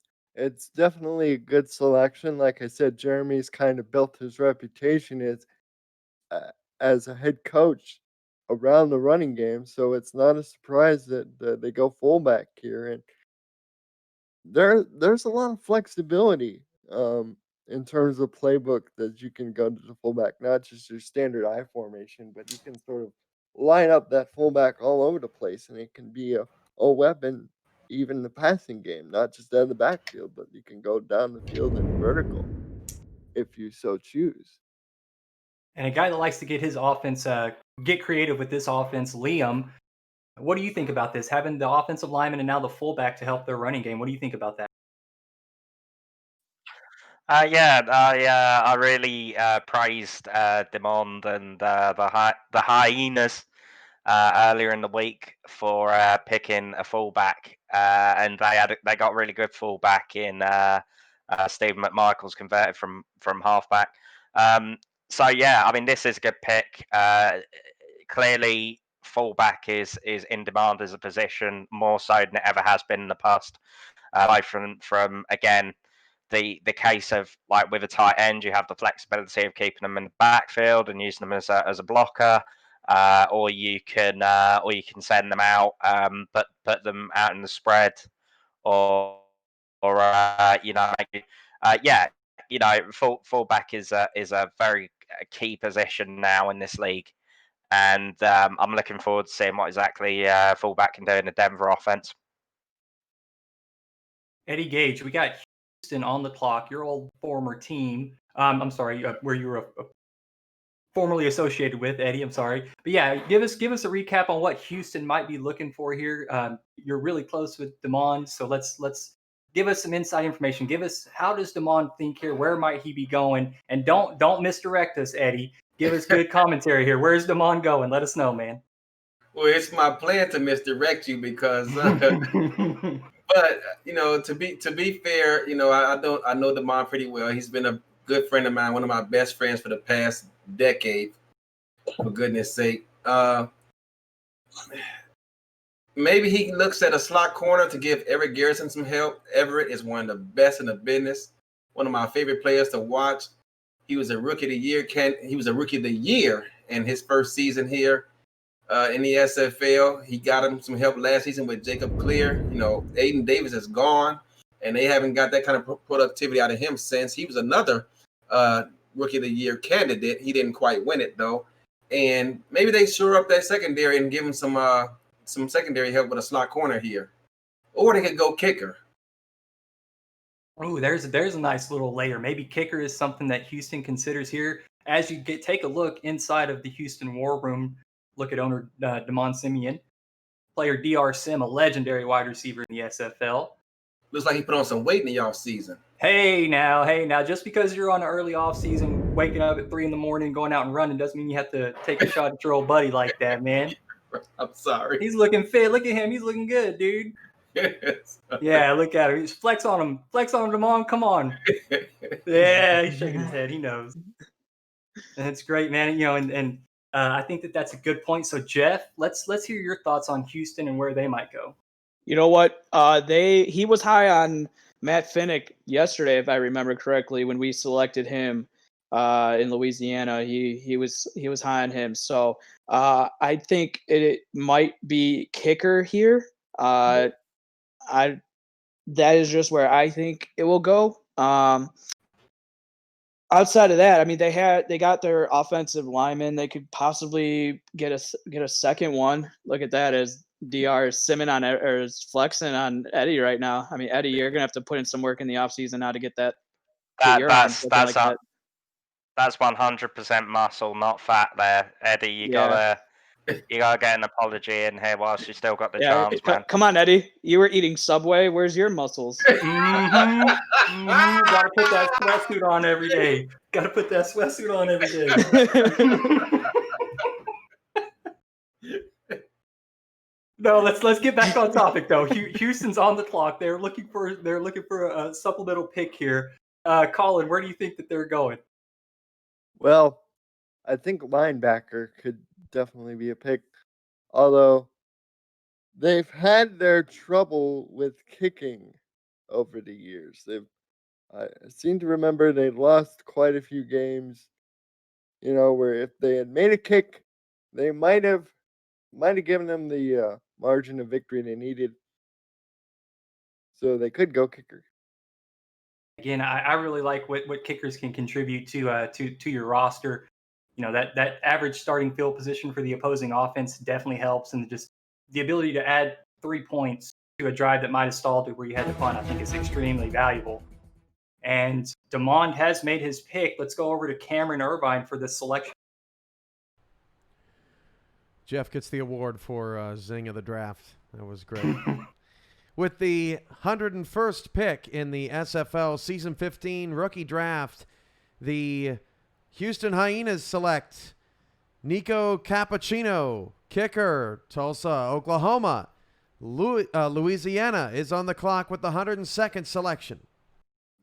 definitely a good selection. Like I said, Jeremy's kind of built his reputation as a head coach around the running game, so it's not a surprise that they go fullback here. And there's a lot of flexibility in terms of playbook that you can go to the fullback, not just your standard I formation, but you can sort of line up that fullback all over the place, and it can be a weapon even in the passing game, not just out of the backfield, but you can go down the field and vertical if you so choose. And a guy that likes to get his offense, get creative with this offense, Liam. What do you think about this? Having the offensive lineman and now the fullback to help their running game. What do you think about that? I really praised Demond and the Hyenas earlier in the week for picking a fullback, and they got really good fullback in Stephen McMichael's converted from halfback. So yeah, I mean this is a good pick. Clearly, fullback is in demand as a position more so than it ever has been in the past. From again. The case of like with a tight end, you have the flexibility of keeping them in the backfield and using them as a blocker, or you can send them out, but put them out in the spread, or fullback is a very key position now in this league, and I'm looking forward to seeing what exactly fullback can do in the Denver offense. Eddie Gage, we got Houston on the clock, your old former team. I'm sorry, where you were formerly associated with, Eddie. I'm sorry, but yeah, give us a recap on what Houston might be looking for here. You're really close with Demond, so let's give us some inside information. Give us, how does Demond think here? Where might he be going? And don't misdirect us, Eddie. Give us good commentary here. Where's Demond going? Let us know, man. Well, it's my plan to misdirect you because. But to be fair, I know Demond pretty well. He's been a good friend of mine, one of my best friends for the past decade. For goodness sake, maybe he looks at a slot corner to give Everett Garrison some help. Everett is one of the best in the business. One of my favorite players to watch. He was a rookie of the year. He was a rookie of the year in his first season here. In the SFL, he got him some help last season with Jacob Collier. Aiden Davis is gone, and they haven't got that kind of productivity out of him since. He was another Rookie of the Year candidate. He didn't quite win it though, and maybe they shore up that secondary and give him some secondary help with a slot corner here, or they could go kicker. Oh, there's a nice little layer. Maybe kicker is something that Houston considers here. As you take a look inside of the Houston War Room. Look at owner Damon Simeon, player DR Sim, a legendary wide receiver in the SFL. Looks like he put on some weight in the offseason. Hey now, just because you're on an early off season, waking up at 3 a.m, going out and running doesn't mean you have to take a shot at your old buddy like that, man. I'm sorry. He's looking fit. Look at him. He's looking good, dude. Yeah, look at him. He's flex on him. Flex on him, Damon. Come on. Yeah, he's shaking his head. He knows. And it's great, man. And I think that's a good point. So, Jeff, let's hear your thoughts on Houston and where they might go. You know what? He was high on Matt Finnick yesterday, if I remember correctly, when we selected him in Louisiana. He was high on him. So I think it might be kicker here. That is just where I think it will go. Outside of that, I mean, they got their offensive lineman. They could possibly get a second one. Look at that, as DR is simming on or is flexing on Eddie right now. I mean, Eddie, you're gonna have to put in some work in the offseason now to get that. That's 100% muscle, not fat. There, Eddie, you gotta get an apology in here whilst you still got the chance, man. Come on, Eddie. You were eating Subway. Where's your muscles? Gotta put that sweatsuit on every day. No, let's get back on topic though. Houston's on the clock. They're looking for a supplemental pick here. Colin, where do you think that they're going? Well, I think linebacker could definitely be a pick, although they've had their trouble with kicking over the years. I seem to remember they lost quite a few games, where if they had made a kick, they might have given them the margin of victory they needed. So they could go kicker. Again, I really like what kickers can contribute to your roster. That average starting field position for the opposing offense definitely helps, and just the ability to add 3 points to a drive that might have stalled it where you had to punt, I think is extremely valuable. And Damond has made his pick. Let's go over to Cameron Irvine for this selection. Jeff gets the award for Zing of the Draft. That was great. With the 101st pick in the SFL Season 15 Rookie Draft, the Houston Hyenas select Niko Cappuccino, kicker, Tulsa, Oklahoma. Louisiana is on the clock with the 102nd selection.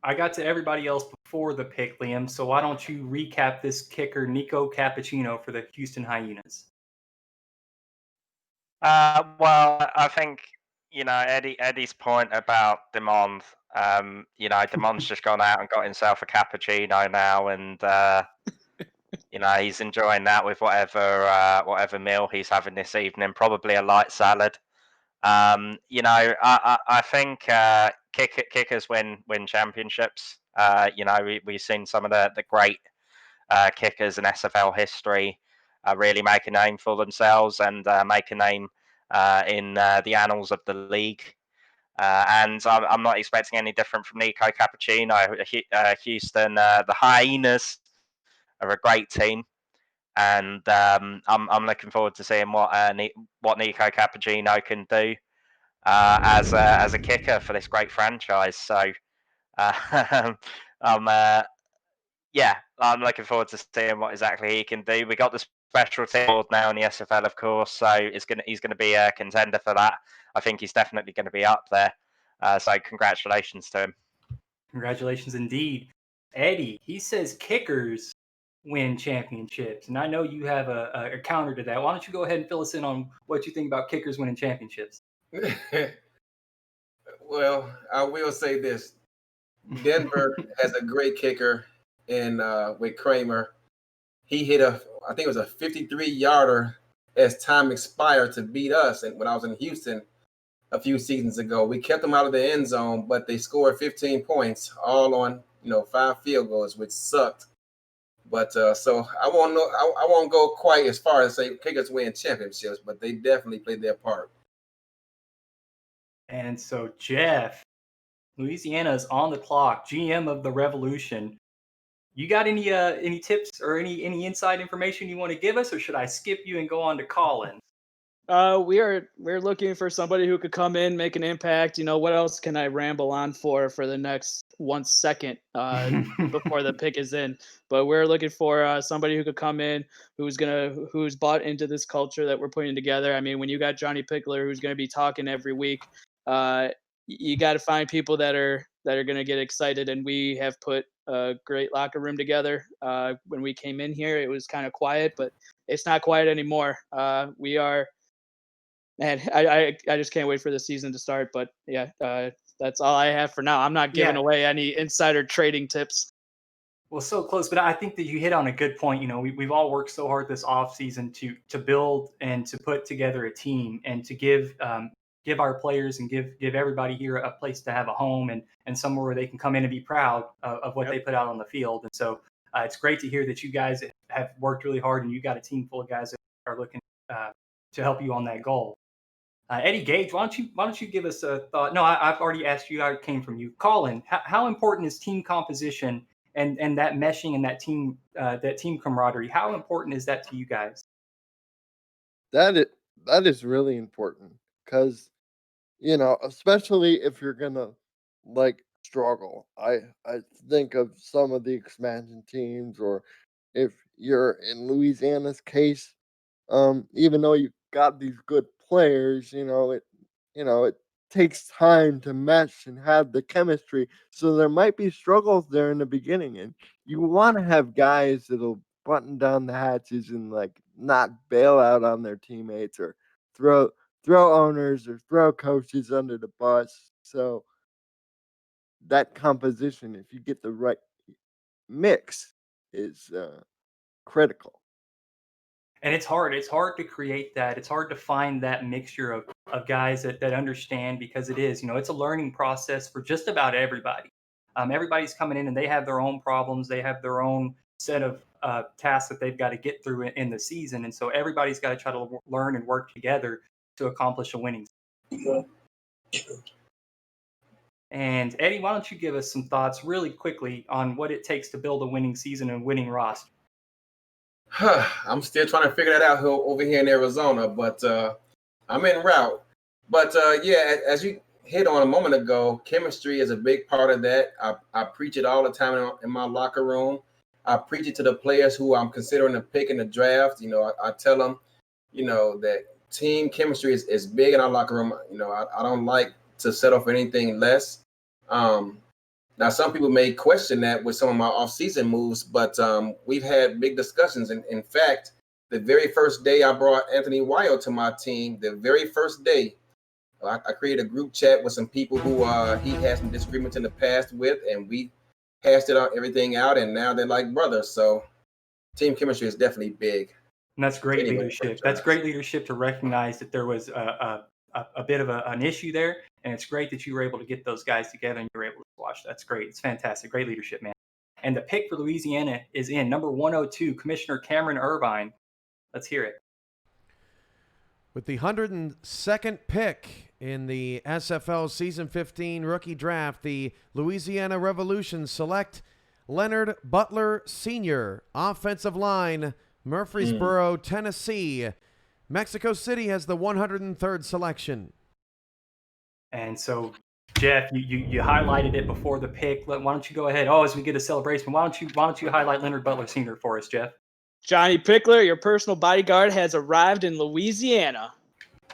I got to everybody else before the pick, Liam, so why don't you recap this kicker, Niko Cappuccino, for the Houston Hyenas? Well, I think, Eddie's point about Demond, Demond's just gone out and got himself a cappuccino now, and he's enjoying that with whatever meal he's having this evening, probably a light salad. I think kickers win championships. We've seen some of the great kickers in SFL history really make a name for themselves and make a name in the annals of the league. And I'm not expecting any different from Niko Cappuccino. Houston, the Hyenas are a great team, and I'm looking forward to seeing what Niko Cappuccino can do as a kicker for this great franchise. So I'm looking forward to seeing what exactly he can do. We got the special team board now in the SFL, of course, so he's gonna be a contender for that. I think he's definitely going to be up there. So congratulations to him. Congratulations indeed. Eddie, he says kickers win championships, and I know you have a counter to that. Why don't you go ahead and fill us in on what you think about kickers winning championships? Well, I will say this. Denver has a great kicker with Kramer. He hit I think it was a 53-yarder as time expired to beat us. And when I was in Houston a few seasons ago, we kept them out of the end zone, but they scored 15 points all on 5 field goals, which sucked. But so I won't go quite as far as say kickers win championships, but they definitely played their part. And so Jeff, Louisiana is on the clock, GM of the Revolution. You got any tips or any inside information you want to give us, or should I skip you and go on to Colin? We're looking for somebody who could come in, make an impact. What else can I ramble on for the next 1 second before the pick is in? But we're looking for somebody who could come in, who's bought into this culture that we're putting together. I mean, when you got Johnny Pickler, who's going to be talking every week, you got to find people that are going to get excited. And we have put a great locker room together. When we came in here, it was kind of quiet, but it's not quiet anymore. We are. Man, I just can't wait for the season to start. But yeah, that's all I have for now. I'm not giving away any insider trading tips. Well, so close, but I think that you hit on a good point. We've all worked so hard this off season to build and to put together a team and to give our players and give everybody here a place to have a home and somewhere where they can come in and be proud of what they put out on the field. And so it's great to hear that you guys have worked really hard and you got a team full of guys that are looking to help you on that goal. Eddie Gage, why don't you give us a thought? No, I've already asked you. I came from you. Colin, how important is team composition and that meshing and that team camaraderie? How important is that to you guys? That is really important because, especially if you're gonna struggle. I think of some of the expansion teams, or if you're in Louisiana's case, even though you got these good players, it takes time to mesh and have the chemistry. So there might be struggles there in the beginning, and you want to have guys that'll button down the hatches and not bail out on their teammates or throw owners or throw coaches under the bus. So that composition, if you get the right mix, is critical. And it's hard. It's hard to create that. It's hard to find that mixture of guys that understand, because it is, it's a learning process for just about everybody. Everybody's coming in and they have their own problems. They have their own set of tasks that they've got to get through in the season. And so everybody's got to try to learn and work together to accomplish a winning season. And Eddie, why don't you give us some thoughts really quickly on what it takes to build a winning season and winning roster? I'm still trying to figure that out over here in Arizona, but I'm en route. But yeah, as you hit on a moment ago, chemistry is a big part of that. I preach it all the time in my locker room. I preach it to the players who I'm considering to pick in the draft. I tell them, that team chemistry is big in our locker room. I don't like to settle for anything less. Now, some people may question that with some of my off-season moves, but we've had big discussions. And in fact, the very first day I brought Anthony Wyo to my team, the very first day, I created a group chat with some people who he had some disagreements in the past with, and we hashed everything out, and now they're like brothers. So team chemistry is definitely big. And that's great leadership. That's great leadership to recognize that there was a bit of an issue there. And it's great that you were able to get those guys together and you were able to watch. That's great. It's fantastic. Great leadership, man. And the pick for Louisiana is in number 102, Commissioner Cameron Irvine. Let's hear it. With the 102nd pick in the SFL Season 15 rookie draft, the Louisiana Revolution select Leonard Butler Sr., offensive line, Murfreesboro, Tennessee. Mexico City has the 103rd selection. And so, Jeff, you highlighted it before the pick. Why don't you go ahead? As we get a celebration, why don't you highlight Leonard Butler Sr. for us, Jeff? Johnny Pickler, your personal bodyguard, has arrived in Louisiana.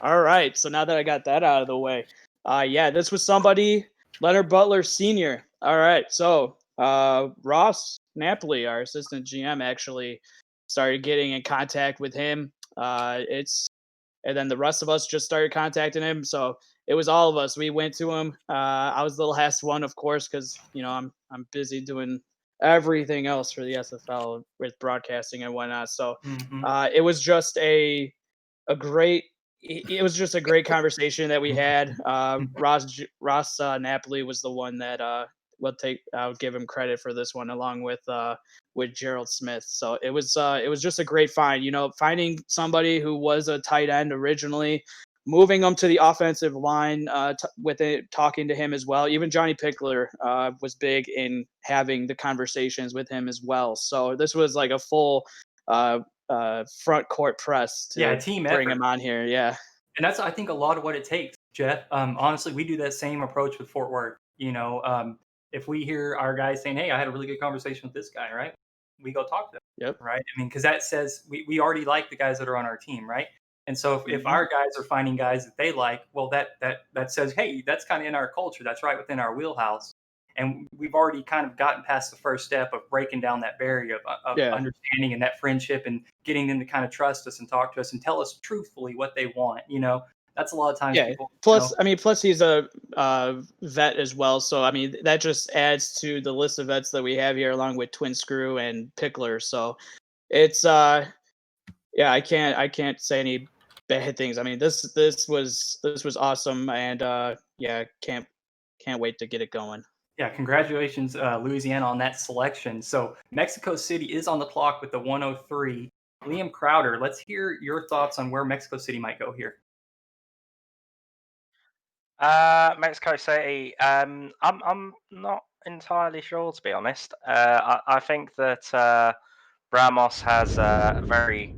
All right, so now that I got that out of the way, this was somebody, Leonard Butler Sr. All right, so Ross Napoli, our assistant GM, actually started getting in contact with him. And then the rest of us just started contacting him. So it was all of us. We went to him. I was the last one, of course, because I'm busy doing everything else for the SFL with broadcasting and whatnot. So it was just a great conversation that we had. Ross Napoli was the one that I would give him credit for this one, along with Gerald Smith. So it was just a great find. Finding somebody who was a tight end originally, moving him to the offensive line, talking to him as well. Even Johnny Pickler was big in having the conversations with him as well. So this was like a full front court press to team bring effort. him on here. Yeah. And that's, I think, a lot of what it takes, Jeff. Honestly, we do that same approach with Fort Worth. If we hear our guys saying, hey, I had a really good conversation with this guy, right? We go talk to them. Yep. Right. I mean, because that says we already like the guys that are on our team. Right. And so if our guys are finding guys that they like, well, that says, hey, that's kind of in our culture. That's right within our wheelhouse. And we've already kind of gotten past the first step of breaking down that barrier of understanding and that friendship and getting them to kind of trust us and talk to us and tell us truthfully what they want. That's a lot of times people. Plus he's a vet as well. So, I mean, that just adds to the list of vets that we have here along with Twin Screw and Pickler. So it's, I can't say any bad things. I mean, this was awesome. And can't wait to get it going. Yeah, congratulations, Louisiana, on that selection. So Mexico City is on the clock with the 103. Liam Crowder, let's hear your thoughts on where Mexico City might go here. Mexico City. I'm not entirely sure, to be honest. I think that Ramos has a very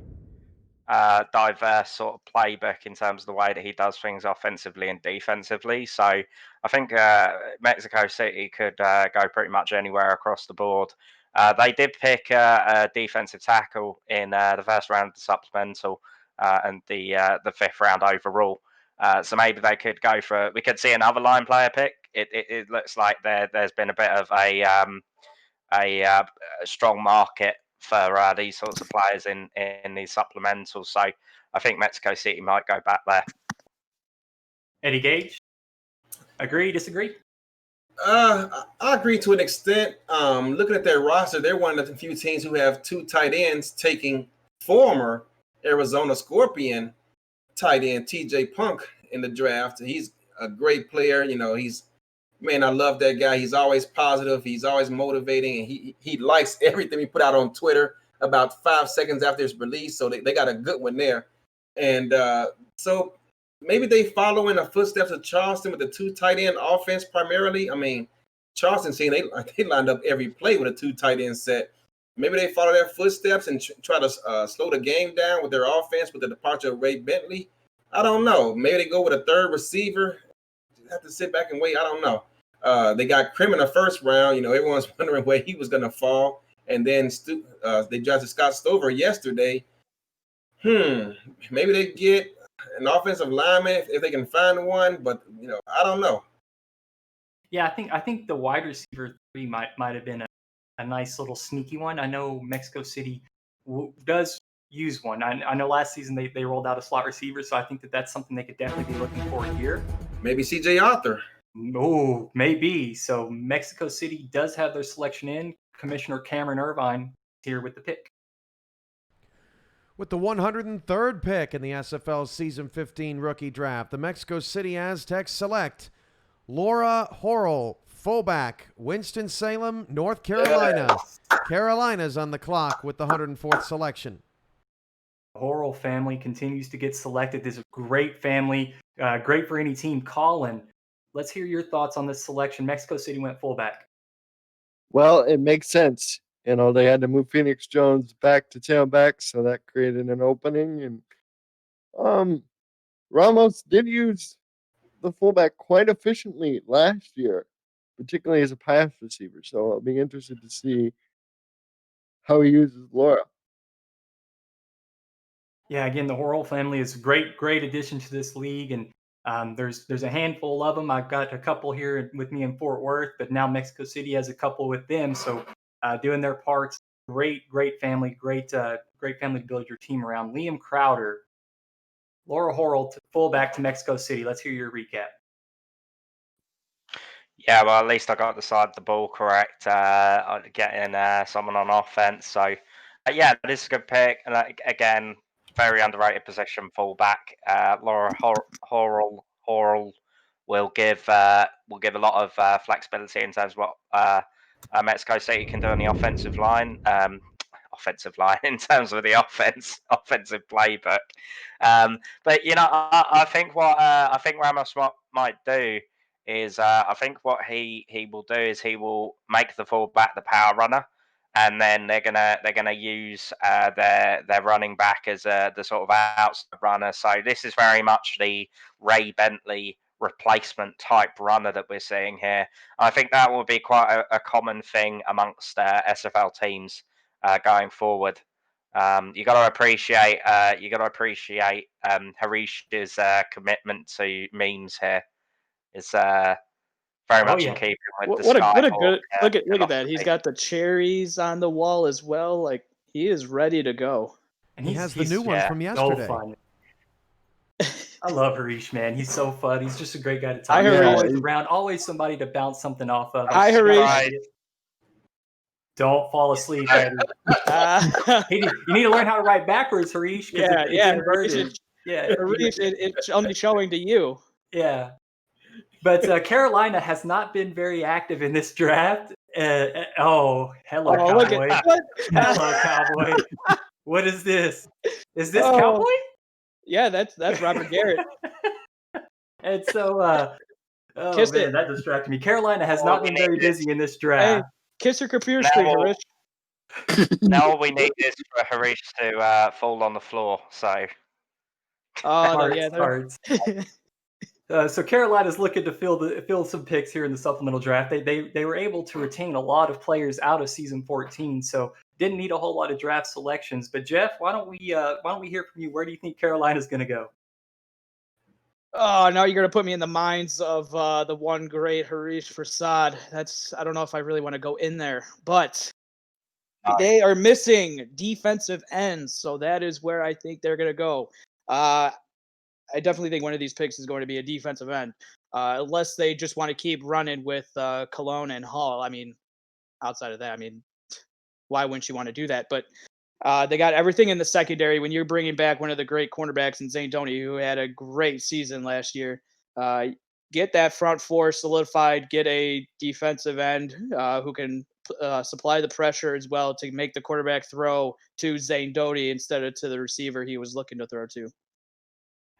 diverse sort of playbook in terms of the way that he does things offensively and defensively. So I think Mexico City could go pretty much anywhere across the board. They did pick a defensive tackle in the first round of the supplemental and the fifth round overall. So maybe they could go for. We could see another line player pick. It looks like there's been a bit of a strong market for these sorts of players in these supplementals. So I think Mexico City might go back there. Eddie Gage, agree, disagree? I agree to an extent. Looking at their roster, they're one of the few teams who have two tight ends taking former Arizona Scorpion tight end TJ Punk in the draft. He's a great player. I love that guy. He's always positive. He's always motivating, and he likes everything we put out on Twitter about 5 seconds after it's released. So they got a good one there. And so maybe they follow in the footsteps of Charleston with the two tight end offense primarily. I mean, Charleston team, they lined up every play with a two tight end set. Maybe they follow their footsteps and try to slow the game down with their offense with the departure of Ray Bentley. I don't know. Maybe they go with a third receiver. Have to sit back and wait. I don't know. They got Krim in the first round. Everyone's wondering where he was going to fall. And then they drafted Scott Stover yesterday. Maybe they get an offensive lineman if they can find one. But, I don't know. Yeah, I think the wide receiver 3 might have been a nice little sneaky one. I know Mexico City does use one. I know last season they rolled out a slot receiver, so I think that's something they could definitely be looking for here. Maybe CJ Arthur. Oh, maybe. So Mexico City does have their selection in. Commissioner Cameron Irvine here with the pick. With the 103rd pick in the SFL Season 15 rookie draft, the Mexico City Aztecs select Lora Horrell, fullback, Winston-Salem, North Carolina. Yes. Carolina's on the clock with the 104th selection. The Horrell family continues to get selected. This is a great family, great for any team. Colin, let's hear your thoughts on this selection. Mexico City went fullback. Well, it makes sense. They had to move Phoenix Jones back to tailback, so that created an opening. And Ramos did use the fullback quite efficiently last year, particularly as a pass receiver. So I'll be interested to see how he uses Lora. Yeah, again, the Horrell family is a great addition to this league, and there's a handful of them. I've got a couple here with me in Fort Worth, but now Mexico City has a couple with them. So doing their parts, great family, great family to build your team around. Liam Crowder, Lora Horrell, fullback to Mexico City. Let's hear your recap. Yeah, well, at least I got the side of the ball correct, getting someone on offense. So, yeah, this is a good pick. And again, very underrated position, fullback. Lora Horrell will give a lot of flexibility in terms of what Mexico City can do on the offensive line. In terms of the offensive playbook. But I think what I think Ramos might do is I think what he will do is he will make the fullback the power runner, and then they're gonna use their running back as the sort of outside runner. So this is very much the Ray Bentley replacement type runner that we're seeing here. I think that will be quite a common thing amongst SFL teams going forward. You got to appreciate Harish's commitment to memes here. It's very much in keeping with the What a Skyhawk, good look at that. He's philosophy. got the cherries on the wall as well. Like, he is ready to go. And He has the new one from yesterday. So fun. I love Harish, man. He's so fun. He's just a great guy to talk Hi, to. Harish. Always around, always somebody to bounce something off of. Hi, Harish. Don't fall asleep, Eddie. You need to learn how to write backwards, Harish. Yeah. Inverted. Harish, it's only showing to you. Yeah. But Carolina has not been very active in this draft. Hello, Cowboy. Hello, Cowboy. What is this? Is this Cowboy? Yeah, that's Robert Garrett. And so, that distracted me. Carolina has not been very busy in this draft. Hey, kiss your computer screen, Harish. Now all we need is for Harish to fall on the floor. So. Cards. So Carolina's looking to fill some picks here in the supplemental draft. They were able to retain a lot of players out of season 14, so didn't need a whole lot of draft selections. But Jeff, why don't we hear from you? Where do you think Carolina's going to go? Oh, now you're going to put me in the minds of the one great Harish Prasad. I don't know if I really want to go in there, but they are missing defensive ends, so that is where I think they're going to go. I definitely think one of these picks is going to be a defensive end, unless they just want to keep running with Cologne and Hall. I mean, outside of that, I mean, why wouldn't you want to do that? But they got everything in the secondary. When you're bringing back one of the great cornerbacks in Zane Doney, who had a great season last year, get that front four solidified, get a defensive end who can supply the pressure as well to make the quarterback throw to Zane Doney instead of to the receiver he was looking to throw to.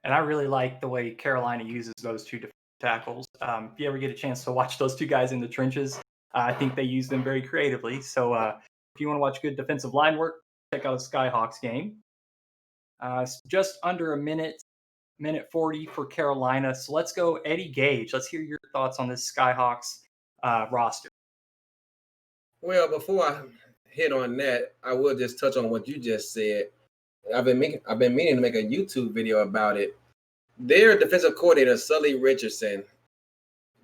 And I really like the way Carolina uses those two defensive tackles. If you ever get a chance to watch those two guys in the trenches, I think they use them very creatively. So if you want to watch good defensive line work, check out a Skyhawks game. It's just under a minute 40 for Carolina. So let's go Eddie Gage. Let's hear your thoughts on this Skyhawks roster. Well, before I hit on that, I will just touch on what you just said. I've been meaning to make a YouTube video about it. Their defensive coordinator, Sully Richardson,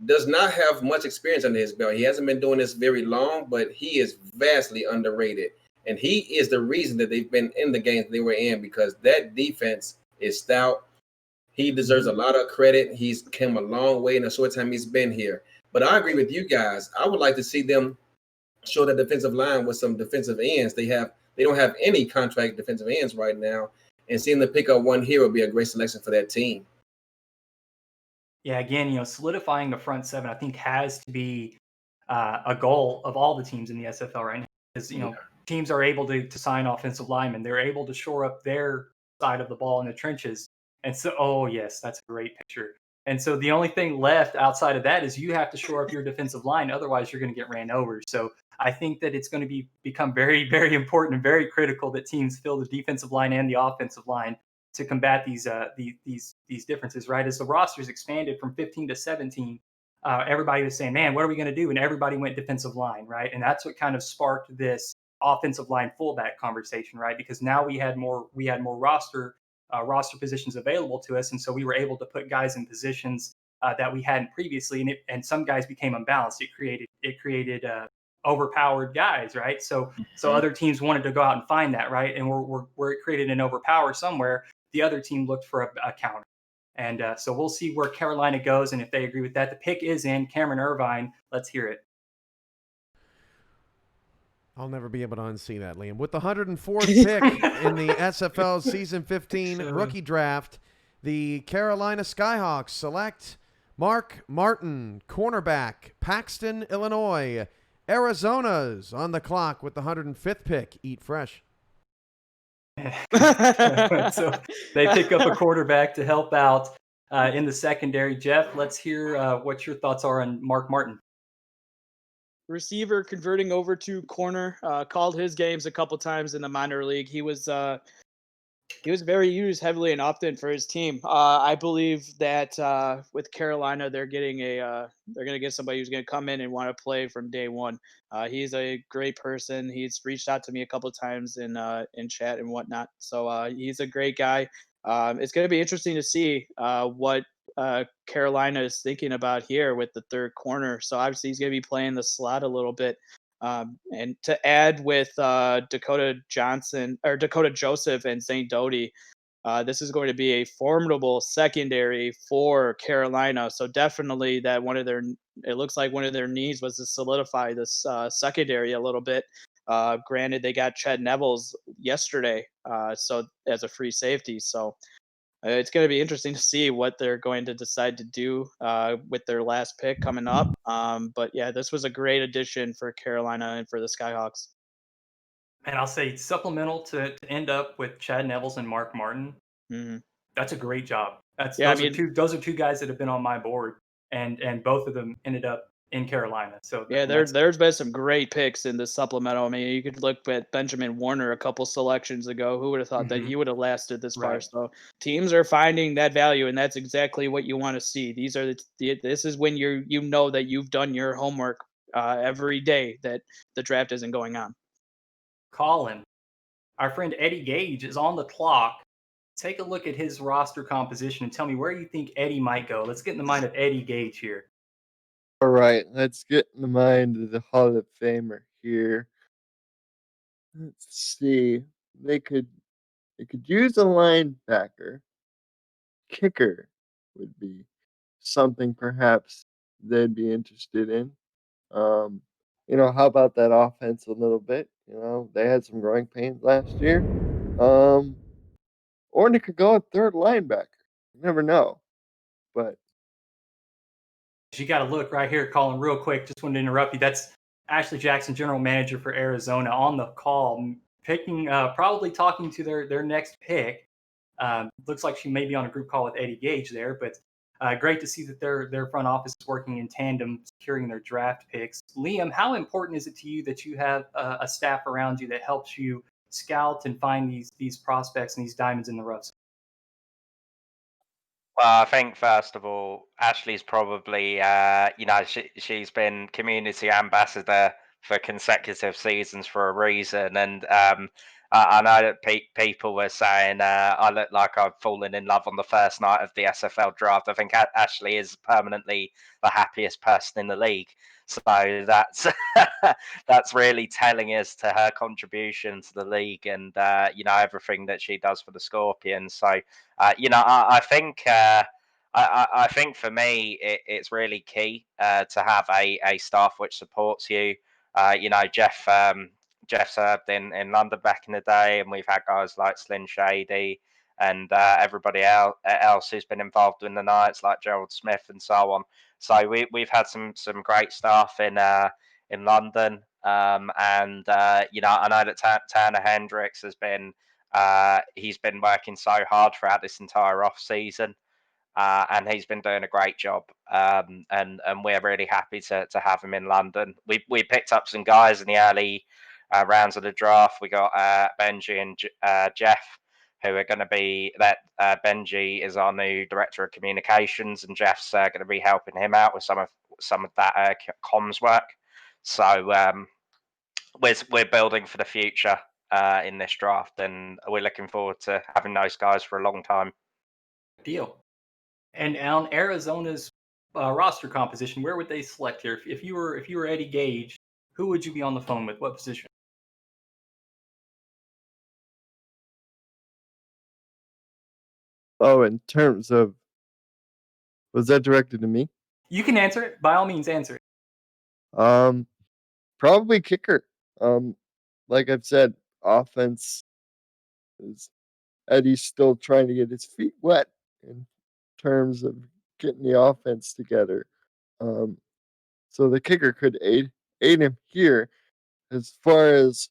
does not have much experience under his belt. He hasn't been doing this very long, but he is vastly underrated. And he is the reason that they've been in the games they were in, because that defense is stout. He deserves a lot of credit. He's come a long way in the short time he's been here. But I agree with you guys. I would like to see them show the defensive line with some defensive ends. They don't have any contract defensive ends right now, and seeing them pick up one here would be a great selection for that team. Yeah, again, solidifying the front seven, I think, has to be a goal of all the teams in the SFL right now. Because teams are able to sign offensive linemen, they're able to shore up their side of the ball in the trenches. And so, oh yes, that's a great picture. And so the only thing left outside of that is you have to shore up your defensive line. Otherwise, you're going to get ran over. So I think that it's going to become very, very important and very critical that teams fill the defensive line and the offensive line to combat these differences, right? As the rosters expanded from 15 to 17, everybody was saying, man, what are we going to do? And everybody went defensive line, right? And that's what kind of sparked this offensive line fullback conversation, right? Because now we had more roster positions available to us, and so we were able to put guys in positions that we hadn't previously, and some guys became unbalanced. It created overpowered guys, right? So other teams wanted to go out and find that, right? And where it created an overpower somewhere, the other team looked for a counter. And so we'll see where Carolina goes, and if they agree with that. The pick is in. Cameron Irvine, let's hear it. I'll never be able to unsee that, Liam. With the 104th pick in the SFL Season 15 rookie draft, the Carolina Skyhawks select Mark Martin, cornerback, Paxton, Illinois. Arizona's on the clock with the 105th pick. Eat fresh. So they pick up a quarterback to help out in the secondary. Jeff, let's hear what your thoughts are on Mark Martin. receiver converting over to corner. Called his games a couple times in the minor league. He was very used heavily and often for his team. I believe that with Carolina, they're going to get somebody who's going to come in and want to play from day one. He's a great person. He's reached out to me a couple of times in chat and whatnot. So he's a great guy. It's going to be interesting to see what Carolina is thinking about here with the third corner. So obviously he's going to be playing the slot a little bit. And to add with Dakota Joseph and St. Doty, this is going to be a formidable secondary for Carolina. So definitely it looks like one of their needs was to solidify this secondary a little bit. Granted, they got Chet Nevels yesterday, so as a free safety. So it's going to be interesting to see what they're going to decide to do with their last pick coming up. But yeah, this was a great addition for Carolina and for the Skyhawks. And I'll say supplemental to end up with Chad Nevels and Mark Martin. Mm-hmm. That's a great job. Those are two guys that have been on my board, and both of them ended up in Carolina. So yeah, there's been some great picks in the supplemental. I mean, you could look at Benjamin Warner a couple selections ago. Who would have thought that he would have lasted this far? So teams are finding that value, and that's exactly what you want to see. This is when you know that you've done your homework every day, that the draft isn't going on. Colin, our friend Eddie Gage is on the clock. Take a look at his roster composition and tell me where you think Eddie might go. Let's get in the mind of Eddie Gage here. All right, let's get in the mind of the Hall of Famer here. Let's see. They could use a linebacker. Kicker would be something perhaps they'd be interested in. How about that offense a little bit? They had some growing pains last year. Or they could go a third linebacker. You never know. But you got to look right here, Colin, real quick. Just wanted to interrupt you. That's Ashley Jackson, general manager for Arizona, on the call, probably talking to their next pick. Looks like she may be on a group call with Eddie Gage there, but great to see that their front office is working in tandem, securing their draft picks. Liam, how important is it to you that you have a staff around you that helps you scout and find these prospects and these diamonds in the rough? Well, I think first of all, Ashley's probably, she's been community ambassador for consecutive seasons for a reason, and I know that people were saying I look like I've fallen in love on the first night of the SFL draft. I think Ashley is permanently the happiest person in the league, so that's that's really telling as to her contribution to the league and everything that she does for the Scorpions. So. I think I think for me it's really key to have a staff which supports you. Jeff served in London back in the day, and we've had guys like Slyn Shady and everybody else who's been involved in the Knights, like Gerald Smith and so on. So we've had some great staff in London, and I know that Tanner Hendricks has been. He's been working so hard throughout this entire off season, and he's been doing a great job. And we're really happy to have him in London. We picked up some guys in the early rounds of the draft. We got Benji and Jeff, who are going to be that. Benji is our new director of communications, and Jeff's going to be helping him out with some of that comms work. So we're building for the future. In this draft, and we're looking forward to having those guys for a long time. Deal. And on Arizona's roster composition, where would they select here? If you were Eddie Gage, who would you be on the phone with? What position? Oh, in terms of, was that directed to me? You can answer it. By all means, answer it. Probably kicker. Like I've said, offense is Eddie's still trying to get his feet wet in terms of getting the offense together. So the kicker could aid him here as far as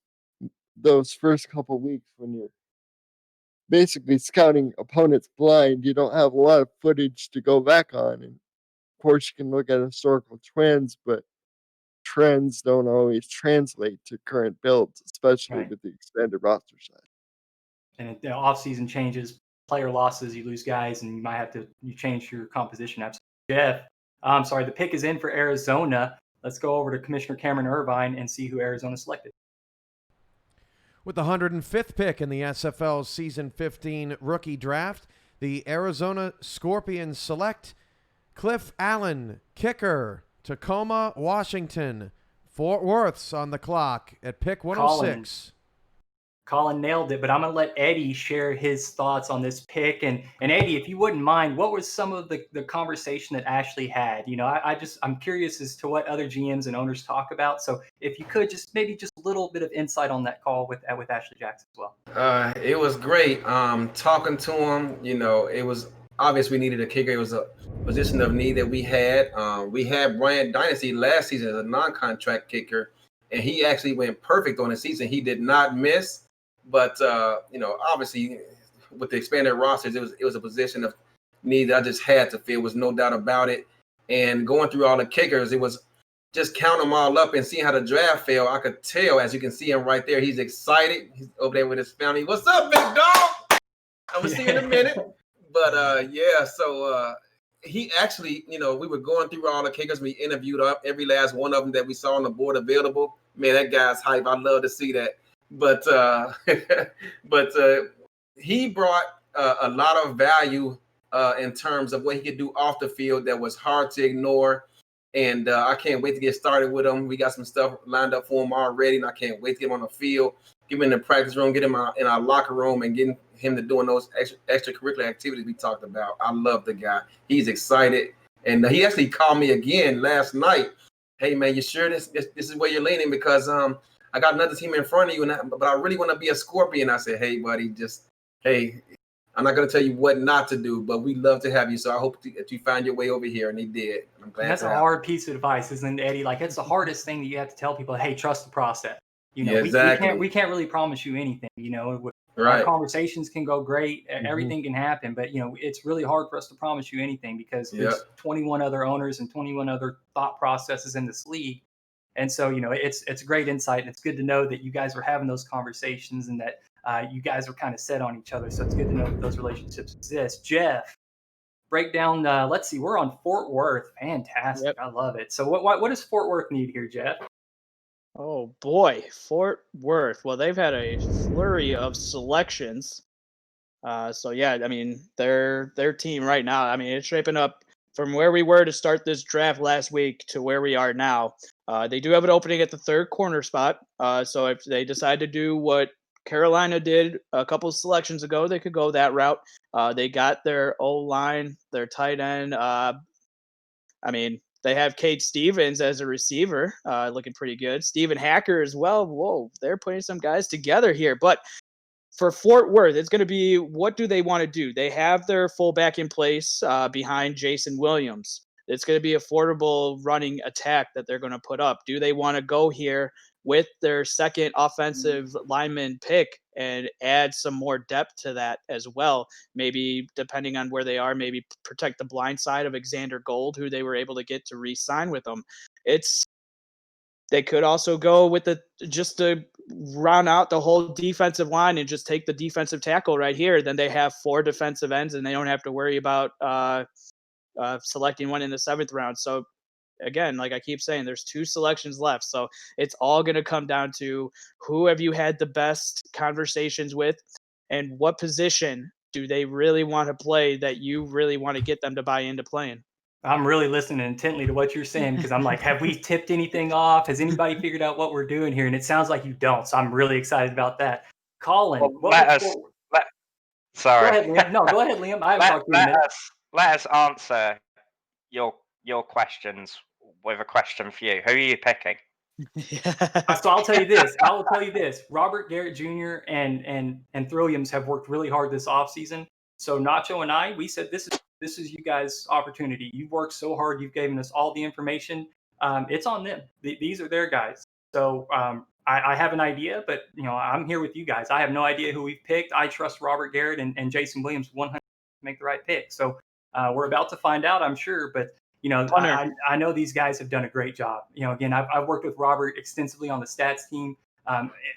those first couple weeks when you're basically scouting opponents blind. You don't have a lot of footage to go back on. And of course, you can look at historical trends, but trends don't always translate to current builds, especially Right. with the expanded roster size. And the off-season changes, player losses, you lose guys, and you might have to change your composition. Absolutely. Jeff, I'm sorry, the pick is in for Arizona. Let's go over to Commissioner Cameron Irvine and see who Arizona selected. With the 105th pick in the SFL Season 15 rookie draft, the Arizona Scorpions select Cliff Allen, kicker, Tacoma, Washington. Fort Worth's on the clock at pick 106. Colin nailed it, but I'm going to let Eddie share his thoughts on this pick. And Eddie, if you wouldn't mind, what was some of the conversation that Ashley had? You know, I'm curious as to what other GMs and owners talk about. So if you could just maybe just a little bit of insight on that call with Ashley Jackson as well. It was great. Talking to him, you know, it was obvious we needed a kicker. It was a position of need that we had. We had Bryant Dynasty last season as a non-contract kicker, and he actually went perfect on the season. He did not miss. But you know, obviously, with the expanded rosters, it was a position of need that I just had to fill. Was no doubt about it. And going through all the kickers, it was just count them all up and seeing how the draft fell. I could tell, as you can see him right there, he's excited. He's over there with his family. What's up, big dog? I'm gonna see you in a minute. But yeah, so he actually, you know, we were going through all the kickers. We interviewed up every last one of them that we saw on the board available. Man, that guy's hype. I love to see that. But he brought a lot of value in terms of what he could do off the field that was hard to ignore. And I can't wait to get started with him. We got some stuff lined up for him already, and I can't wait to get him on the field, get him in the practice room, get him in our locker room, and getting him to doing those extracurricular activities we talked about. I love the guy. He's excited. And he actually called me again last night. Hey, man, you sure this is where you're leaning? Because I got another team in front of you, but I really want to be a Scorpion. I said, hey, buddy, hey, I'm not going to tell you what not to do, but we'd love to have you. So I hope that you find your way over here. And he did. I'm glad. That's a hard piece of advice, isn't it, Eddie? Like, it's the hardest thing that you have to tell people. Hey, trust the process. You know, yeah, exactly. we can't really promise you anything. You know, right. Our conversations can go great. Everything can happen, but you know, it's really hard for us to promise you anything because there's 21 other owners and 21 other thought processes in this league. And so, you know, it's great insight, and it's good to know that you guys are having those conversations and that you guys are kind of set on each other. So it's good to know that those relationships exist. Jeff, break down. Let's see, we're on Fort Worth. Fantastic. Yep. I love it. So what does Fort Worth need here, Jeff? Oh boy, Fort Worth. Well, they've had a flurry of selections. So yeah, I mean, their team right now, I mean, it's shaping up from where we were to start this draft last week to where we are now. They do have an opening at the third corner spot. So if they decide to do what Carolina did a couple of selections ago, they could go that route. They got their O-line, their tight end. I mean, they have Cade Stevens as a receiver, looking pretty good. Steven Hacker as well. Whoa, they're putting some guys together here. But for Fort Worth, it's going to be, what do they want to do? They have their fullback in place behind Jason Williams. It's going to be affordable running attack that they're going to put up. Do they want to go here with their second offensive lineman pick and add some more depth to that as well? Maybe depending on where they are, maybe protect the blind side of Xander Gold, who they were able to get to re-sign with them. They could also go with just to round out the whole defensive line and just take the defensive tackle right here. Then they have 4 defensive ends and they don't have to worry about selecting one in the 7th round. So again, like I keep saying, there's 2 selections left. So it's all going to come down to who have you had the best conversations with and what position do they really want to play that you really want to get them to buy into playing. I'm really listening intently to what you're saying because I'm like, have we tipped anything off? Has anybody figured out what we're doing here? And it sounds like you don't. So I'm really excited about that. Colin, sorry. Go ahead, Liam. No, go ahead, Liam. I haven't talked to you in a minute. Let us answer your questions with a question for you. Who are you picking? So I'll tell you this. I will tell you this. Robert Garrett Jr. and Williams have worked really hard this offseason. So Nacho and I, we said this is you guys' opportunity. You've worked so hard. You've given us all the information. It's on them. These are their guys. So I have an idea, but you know, I'm here with you guys. I have no idea who we've picked. I trust Robert Garrett and Jason Williams 100% to make the right pick. So we're about to find out, I'm sure. But Punter. I know these guys have done a great job. Again, I've worked with Robert extensively on the stats team,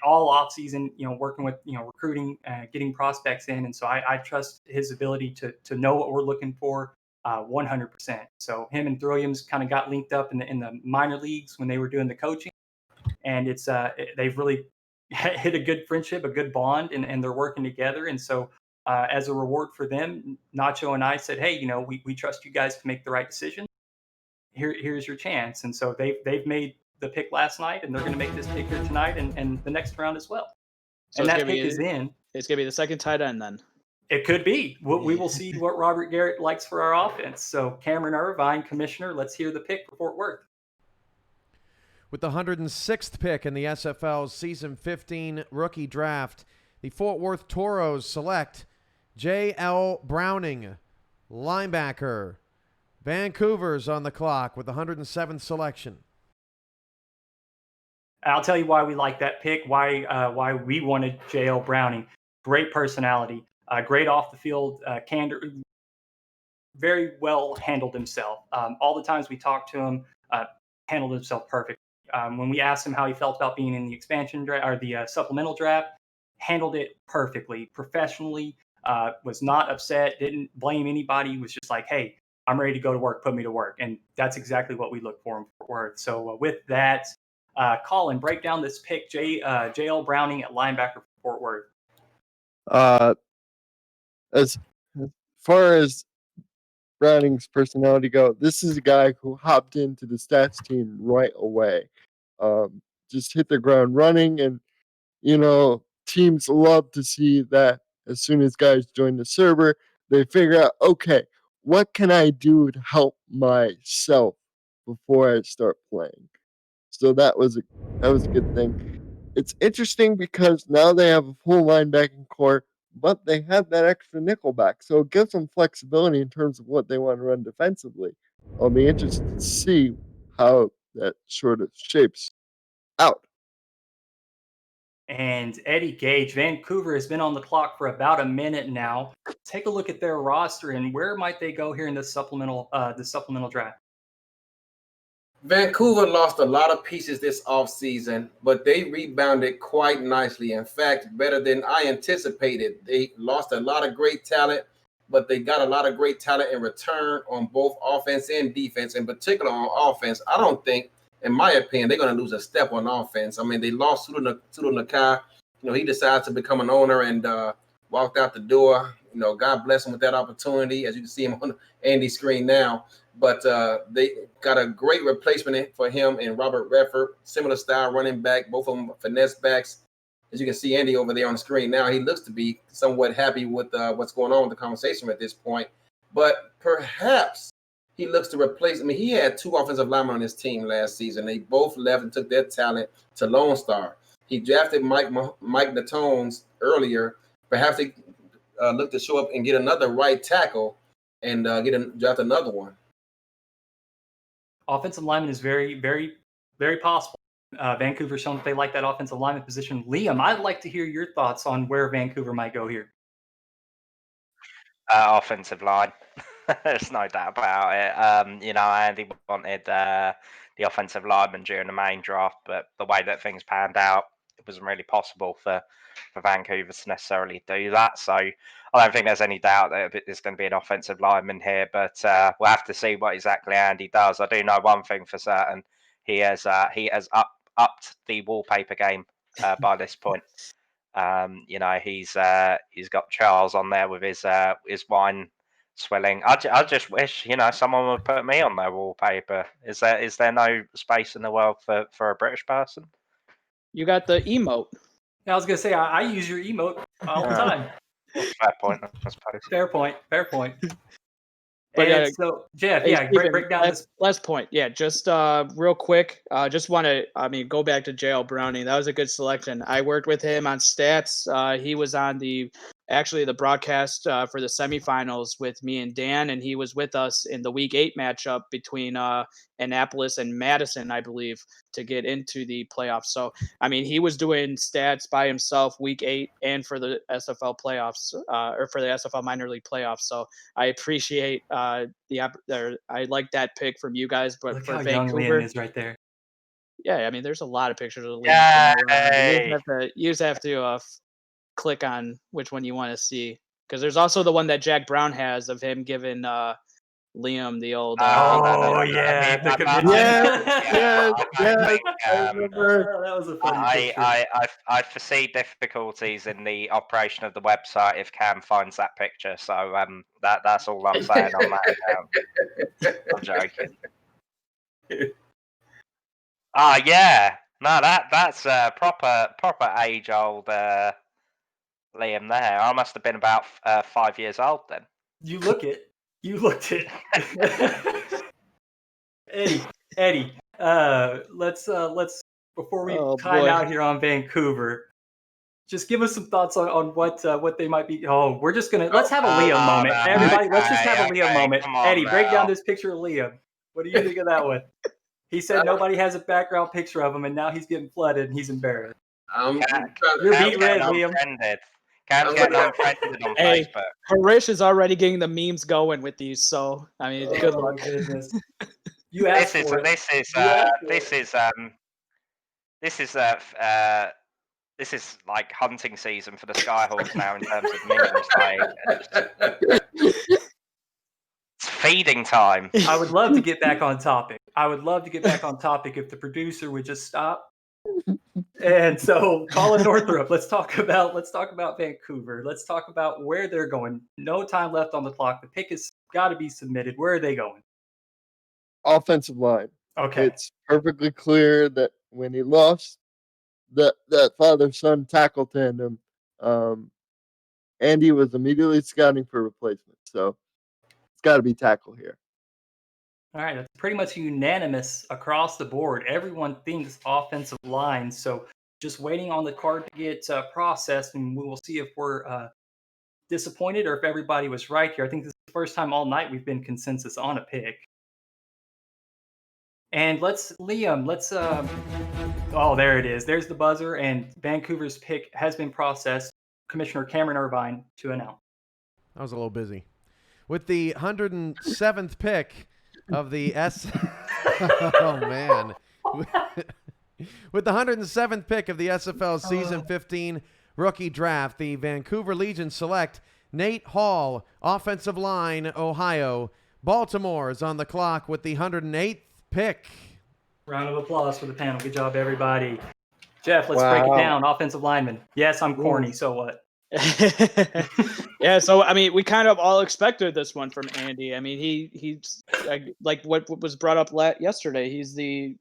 all off season, working with, recruiting, getting prospects in. And so I trust his ability to know what we're looking for 100%. So him and Williams kind of got linked up in the minor leagues when they were doing the coaching. And they've really hit a good friendship, a good bond, and they're working together. And so as a reward for them, Nacho and I said, hey, we trust you guys to make the right decision. Here's your chance. And so they've made the pick last night, and they're going to make this pick here tonight and the next round as well. So and that pick is in. It's going to be the second tight end then. It could be. We will see what Robert Garrett likes for our offense. So Cameron Irvine, commissioner, let's hear the pick for Fort Worth. With the 106th pick in the SFL's Season 15 rookie draft, the Fort Worth Toros select J.L. Browning, linebacker. Vancouver's on the clock with the 107th selection. I'll tell you why we like that pick, why we wanted J.L. Browning. Great personality, great off the field candor, very well handled himself. All the times we talked to him, handled himself perfect. When we asked him how he felt about being in the expansion draft or the supplemental draft, handled it perfectly, professionally, was not upset, didn't blame anybody, was just like, hey, I'm ready to go to work, put me to work. And that's exactly what we look for in Fort Worth. So with that, Colin, break down this pick, J.L. Browning at linebacker for Fort Worth. As far as Browning's personality go, this is a guy who hopped into the stats team right away. Just hit the ground running, and teams love to see that. As soon as guys join the server, they figure out, okay, what can I do to help myself before I start playing? So that was a good thing. It's interesting because now they have a full linebacking core, but they have that extra nickel back. So it gives them flexibility in terms of what they want to run defensively. I'll be interested to see how that sort of shapes out. And Eddie Gage, Vancouver has been on the clock for about a minute now. Take a look at their roster and where might they go here in the supplemental draft. Vancouver lost a lot of pieces this offseason, but they rebounded quite nicely. In fact, better than I anticipated. They lost a lot of great talent, but they got a lot of great talent in return on both offense and defense, in particular on offense. I don't think, in my opinion, they're going to lose a step on offense. I mean, they lost Sudo Nakai. He decided to become an owner and walked out the door. God bless him with that opportunity, as you can see him on Andy's screen now. But they got a great replacement for him in Robert Redford, similar style running back, both of them finesse backs. As you can see Andy over there on the screen now, he looks to be somewhat happy with what's going on with the conversation at this point. But perhaps he looks to replace. I mean, he had two offensive linemen on his team last season. They both left and took their talent to Lone Star. He drafted Mike Natones earlier. Perhaps they look to show up and get another right tackle and draft another one. Offensive lineman is very, very, very possible. Vancouver's shown that they like that offensive lineman position. Liam, I'd like to hear your thoughts on where Vancouver might go here. Offensive line. There's no doubt about it. Andy wanted the offensive lineman during the main draft, but the way that things panned out, it wasn't really possible for Vancouver to necessarily do that. So I don't think there's any doubt that there's going to be an offensive lineman here, but we'll have to see what exactly Andy does. I do know one thing for certain: he has upped the wallpaper game by this point. He's got Charles on there with his wine swilling. I just wish someone would put me on their wallpaper. Is there no space in the world for a British person? You got the emote. I was gonna say I use your emote all the time. Fair point, I suppose. Fair point. But so Jeff, hey, break down this last point. Yeah, just real quick. Just want to, go back to J.L. Browning. That was a good selection. I worked with him on stats. He was on the actually the broadcast for the semifinals with me and Dan, and he was with us in the Week 8 matchup between Annapolis and Madison, I believe, to get into the playoffs. So, I mean, he was doing stats by himself Week 8 and for the SFL playoffs, or for the SFL minor league playoffs. So I appreciate I like that pick from you guys, but Look for how young Vancouver, Liam is right there. yeah, I mean, there's a lot of pictures of Liam. Yay! You just have to click on which one you want to see, because there's also the one that Jack Brown has of him giving Liam the old. Oh yeah, the commitment. I remember. That was a funny picture. I foresee difficulties in the operation of the website if Cam finds that picture. So that's all I'm saying on that. I'm joking. Yeah, no, that's proper age old Liam there. I must have been about 5 years old then. You looked it. Eddie. Let's before we time out here on Vancouver, just give us some thoughts on what they might be. Oh, let's have a Liam moment, everybody. Let's just have a Liam moment. Eddie, break down this picture of Liam. What do you think of that one? He said nobody has a background picture of him, and now he's getting flooded, and he's embarrassed. You're beat red, Liam. Cam's getting unfriended on Facebook. Harish is already getting the memes going with these, so I mean, good luck. Goodness. You asked for it. This is like hunting season for the Skyhawks now in terms of memes. It's feeding time. I would love to get back on topic. If the producer would just stop. And so, Colin Northrup, let's talk about Vancouver. Let's talk about where they're going. No time left on the clock. The pick has got to be submitted. Where are they going? Offensive line. Okay. It's perfectly clear that when he lost that father-son tackle tandem, Andy was immediately scouting for replacement. So it's got to be tackle here. All right, that's pretty much unanimous across the board. Everyone thinks offensive line. So just waiting on the card to get processed, and we will see if we're disappointed or if everybody was right here. I think this is the first time all night we've been consensus on a pick. And oh, there it is. There's the buzzer, and Vancouver's pick has been processed. Commissioner Cameron Irvine to announce. I was a little busy. With the 107th pick of the oh man. With the 107th pick of the SFL Season 15 rookie draft, the Vancouver Legion select Nate Hall, offensive line, Ohio. Baltimore is on the clock with the 108th pick. Round of applause for the panel. Good job, everybody. Jeff, let's break it down. Offensive lineman. Yes, I'm corny. So what? Yeah, so I mean, we kind of all expected this one from Andy. I mean, he's like what was brought up yesterday. He's the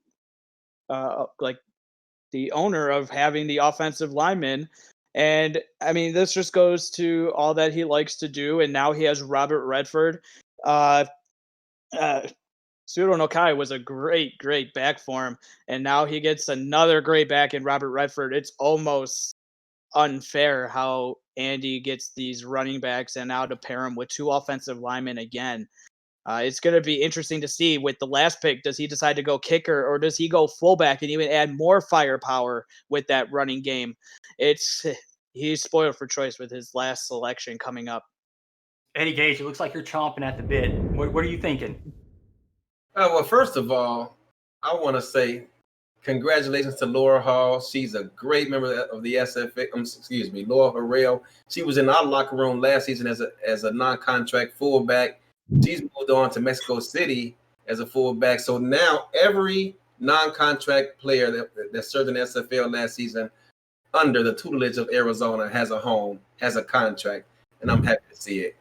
the owner of having the offensive lineman, and I mean, this just goes to all that he likes to do. And now he has Robert Redford. Pseudo Nokai was a great back for him, and now he gets another great back in Robert Redford. It's almost unfair how Andy gets these running backs and now to pair him with two offensive linemen again. It's going to be interesting to see with the last pick. Does he decide to go kicker, or does he go fullback and even add more firepower with that running game? He's spoiled for choice with his last selection coming up. Eddie Gage, it looks like you're chomping at the bit. What are you thinking? Well, first of all, I want to say congratulations to Lora Hall. She's a great member of the SFL. Laura Horrell. She was in our locker room last season as a non-contract fullback. She's moved on to Mexico City as a fullback. So now every non-contract player that served in the SFL last season under the tutelage of Arizona has a home, has a contract, and I'm happy to see it.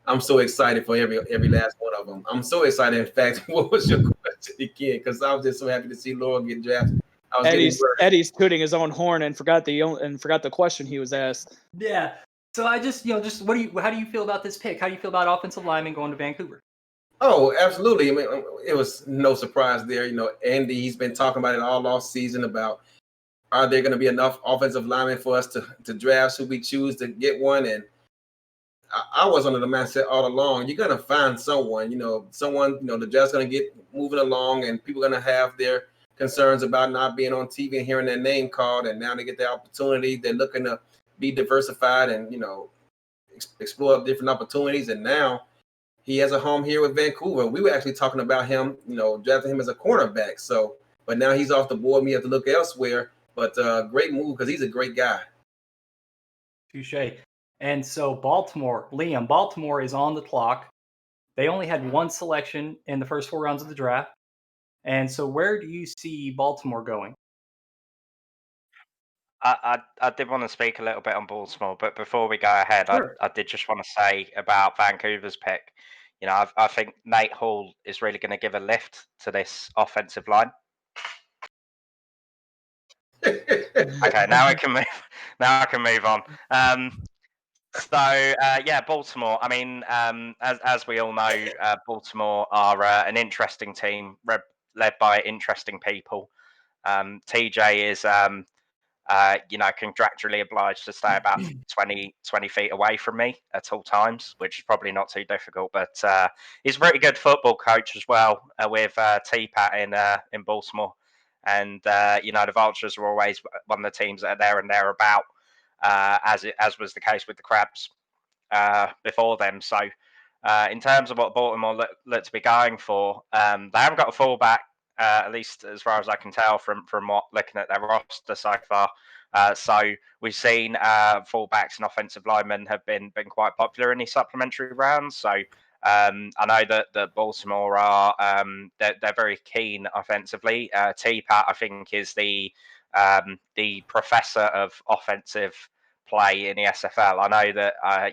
I'm so excited for every last one of them. I'm so excited. In fact, what was your question again? Because I was just so happy to see Laura get drafted. Eddie's tooting his own horn and forgot the question he was asked. Yeah. So I just how do you feel about this pick? How do you feel about offensive linemen going to Vancouver? Oh, absolutely. I mean, it was no surprise there. Andy, he's been talking about it all off season about are there going to be enough offensive linemen for us to draft should we choose to get one? And I was under the mindset all along. You're gonna find someone, the Jazz gonna get moving along, and people gonna have their concerns about not being on TV and hearing their name called, and now they get the opportunity. They're looking to be diversified and explore different opportunities. And now he has a home here with Vancouver. We were actually talking about him, drafting him as a cornerback. So, but now he's off the board. We have to look elsewhere. But great move because he's a great guy. Touche. And so Liam, Baltimore is on the clock. They only had one selection in the first 4 rounds of the draft. And so where do you see Baltimore going? I did want to speak a little bit on Baltimore, but before we go ahead, Sure. I did just want to say about Vancouver's pick. I think Nate Hall is really going to give a lift to this offensive line. Okay, now I can move. Now I can move on. Baltimore. I mean, as we all know, Baltimore are an interesting team, led by interesting people. TJ is, contractually obliged to stay about 20 feet away from me at all times, which is probably not too difficult. But he's a pretty good football coach as well, with T-Pat in Baltimore. And the Vultures are always one of the teams that are there and thereabout, as was the case with the Crabs before them. So in terms of what Baltimore look to be going for, they haven't got a fullback, at least as far as I can tell from what looking at their roster so far. So we've seen fullbacks and offensive linemen have been quite popular in these supplementary rounds. So I know that Baltimore are they're very keen offensively. T-Pat, I think, is the professor of offensive play in the SFL. I know that I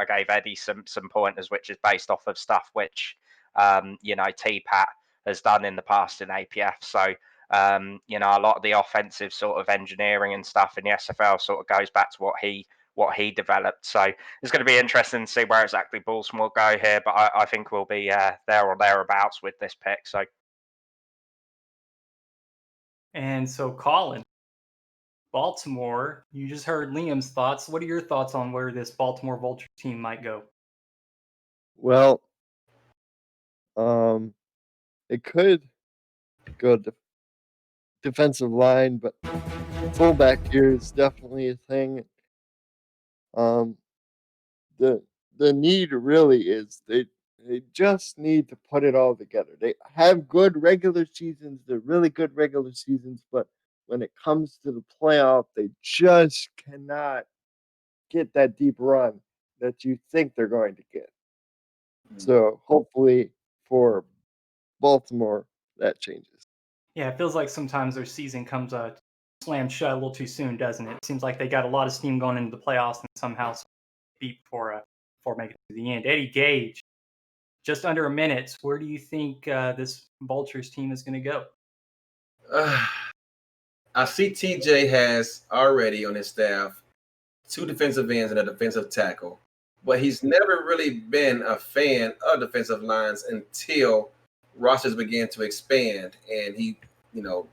gave Eddie some pointers, which is based off of stuff which T-Pat has done in the past in APF. So a lot of the offensive sort of engineering and stuff in the SFL sort of goes back to what he developed. So it's going to be interesting to see where exactly Baltimore go here, but I think we'll be there or thereabouts with this pick. So, And so Colin, Baltimore, you just heard Liam's thoughts. What are your thoughts on where this Baltimore Vulture team might go? Well, it could go defensive line, but fullback here is definitely a thing. The need really is they just need to put it all together. They have good regular seasons, they're really good regular seasons, but when it comes to the playoff, they just cannot get that deep run that you think they're going to get. So hopefully for Baltimore, that changes. Yeah, it feels like sometimes their season comes slammed shut a little too soon, doesn't it? It seems like they got a lot of steam going into the playoffs and somehow beat before making it to the end. Eddie Gage, just under a minute. Where do you think this Vultures team is going to go? I see TJ has already on his staff 2 defensive ends and a defensive tackle, but he's never really been a fan of defensive lines until rosters began to expand, and he,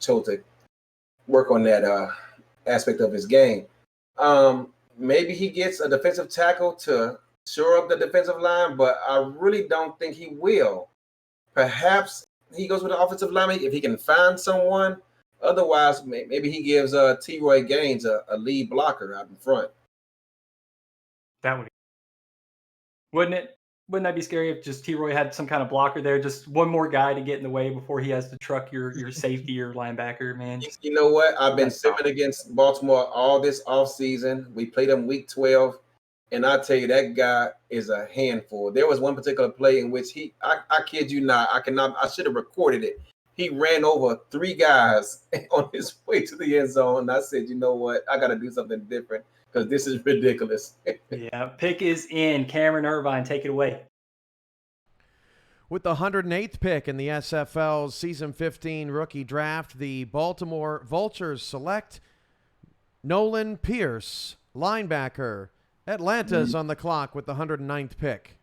chose to work on that aspect of his game. Maybe he gets a defensive tackle to shore up the defensive line, but I really don't think he will. Perhaps he goes with an offensive lineman if he can find someone. Otherwise, maybe he gives T-Roy Gaines a lead blocker out in front. That wouldn't that be scary if just T-Roy had some kind of blocker there, just one more guy to get in the way before he has to truck your safety or linebacker, man? You know what? I've been simming against Baltimore all this offseason. We played them week 12, and I tell you, that guy is a handful. There was one particular play in which I kid you not, I should have recorded it. He ran over 3 guys on his way to the end zone, and I said, you know what? I got to do something different because this is ridiculous. Yeah, pick is in. Cameron Irvine, take it away. With the 108th pick in the SFL's Season 15 rookie draft, the Baltimore Vultures select Nolan Pierce, linebacker. Atlanta's on the clock with the 109th pick.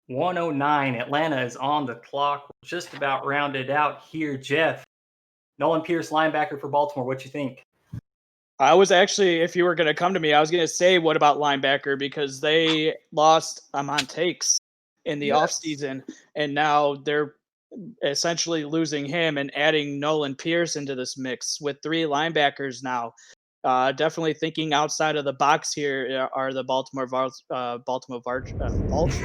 109. Atlanta is on the clock. We're just about rounded out here. Jeff, Nolan Pierce, linebacker for Baltimore. What you think? I was actually, if you were going to come to me, I was going to say, what about linebacker? Because they lost Amon Takes in the offseason, and now they're essentially losing him and adding Nolan Pierce into this mix with 3 linebackers now. Definitely thinking outside of the box here are the Baltimore Vultures,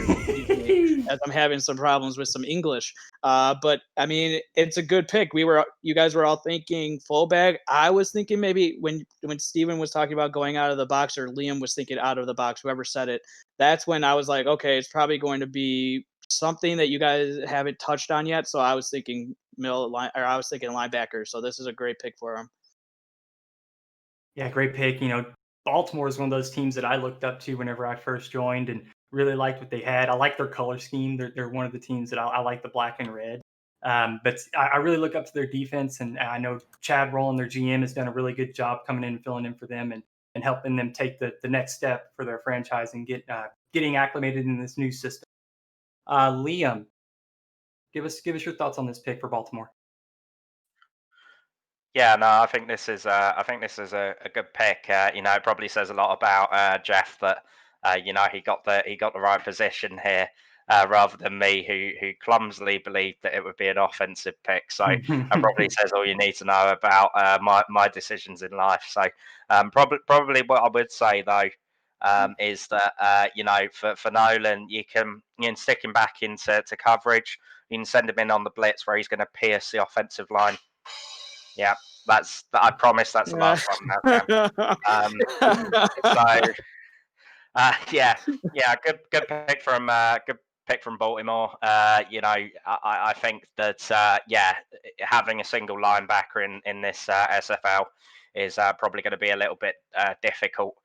excuse me, as I'm having some problems with some English. But I mean, it's a good pick. You guys were all thinking fullback. I was thinking maybe when Steven was talking about going out of the box, or Liam was thinking out of the box, whoever said it, that's when I was like, okay, it's probably going to be something that you guys haven't touched on yet. So I was thinking linebacker. So this is a great pick for him. Yeah, great pick. Baltimore is one of those teams that I looked up to whenever I first joined and really liked what they had. I like their color scheme. They're one of the teams that I like the black and red. But I really look up to their defense, and I know Chad Rowland, their GM, has done a really good job coming in and filling in for them and helping them take the next step for their franchise and getting acclimated in this new system. Liam, give us your thoughts on this pick for Baltimore. Yeah, no, I think this is a good pick. It probably says a lot about Jeff that he got the right position here, rather than me who clumsily believed that it would be an offensive pick. So it probably says all you need to know about my decisions in life. So probably what I would say though is that for Nolan, you can stick him back into coverage. You can send him in on the blitz where he's going to pierce the offensive line. Yeah, I promise that's the last one now, Cam. Yeah, good pick from Baltimore. I think that having a single linebacker in this SFL is probably going to be a little bit difficult.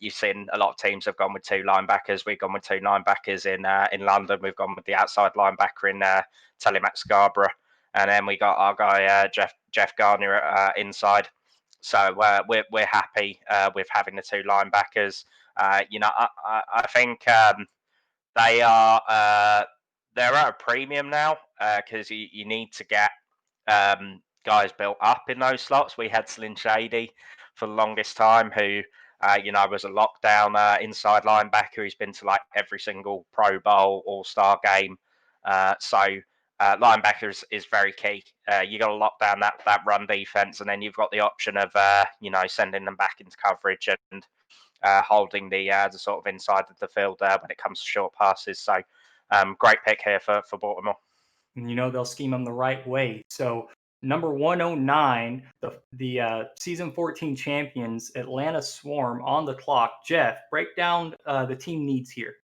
You've seen a lot of teams have gone with 2 linebackers. We've gone with 2 linebackers in London. We've gone with the outside linebacker in Telemac Scarborough. And then we got our guy Jeff Gardner inside. So we're happy with having the 2 linebackers. I think they're at a premium now because you need to get guys built up in those slots. We had Slin Shady for the longest time, who was a lockdown inside linebacker. He's been to like every single Pro Bowl, All-Star game. Linebacker is very key. You got to lock down that run defense, and then you've got the option of sending them back into coverage and holding the sort of inside of the field when it comes to short passes. So great pick here for Baltimore. They'll scheme them the right way. So number 109, the season 14 champions, Atlanta Swarm, on the clock. Jeff, break down the team needs here.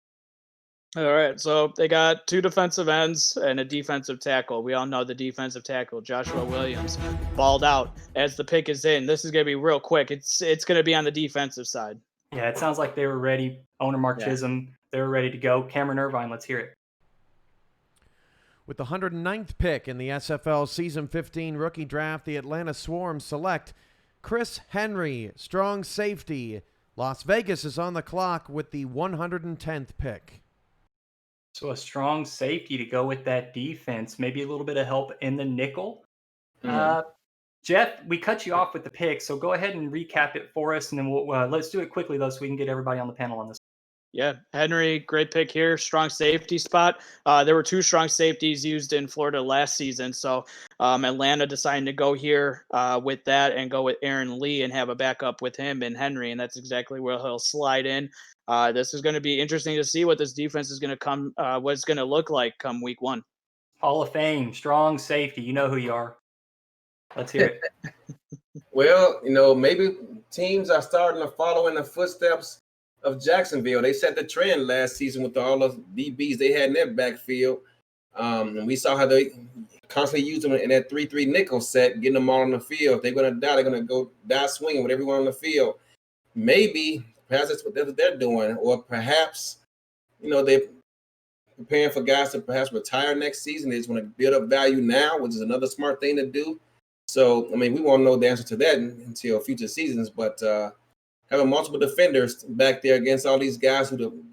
All right, so they got 2 defensive ends and a defensive tackle. We all know the defensive tackle, Joshua Williams, balled out. As the pick is in, this is going to be real quick. It's going to be on the defensive side. Yeah, it sounds like they were ready. Owner Mark Chisholm, they were ready to go. Cameron Irvine, let's hear it. With the 109th pick in the SFL Season 15 rookie draft, the Atlanta Swarm select Chris Henry, strong safety. Las Vegas is on the clock with the 110th pick. So a strong safety to go with that defense. Maybe a little bit of help in the nickel. Jeff, we cut you off with the pick, so go ahead and recap it for us, and then let's do it quickly, though, so we can get everybody on the panel on this. Yeah, Henry, great pick here. Strong safety spot. There were 2 strong safeties used in Florida last season, so Atlanta decided to go here with that and go with Aaron Lee and have a backup with him and Henry, and that's exactly where he'll slide in. This is going to be interesting to see what this defense is going to what it's going to look like come week 1. Hall of Fame, strong safety. You know who you are. Let's hear it. Well, maybe teams are starting to follow in the footsteps of Jacksonville. They set the trend last season with all the DBs they had in their backfield. And we saw how they constantly used them in that 3-3 nickel set, getting them all on the field. If they're going to die, they're going to go die swinging with everyone on the field. Maybe, perhaps that's what they're doing. Or perhaps, they're preparing for guys to perhaps retire next season. They just want to build up value now, which is another smart thing to do. So, we won't know the answer to that until future seasons. But having multiple defenders back there against all these guys who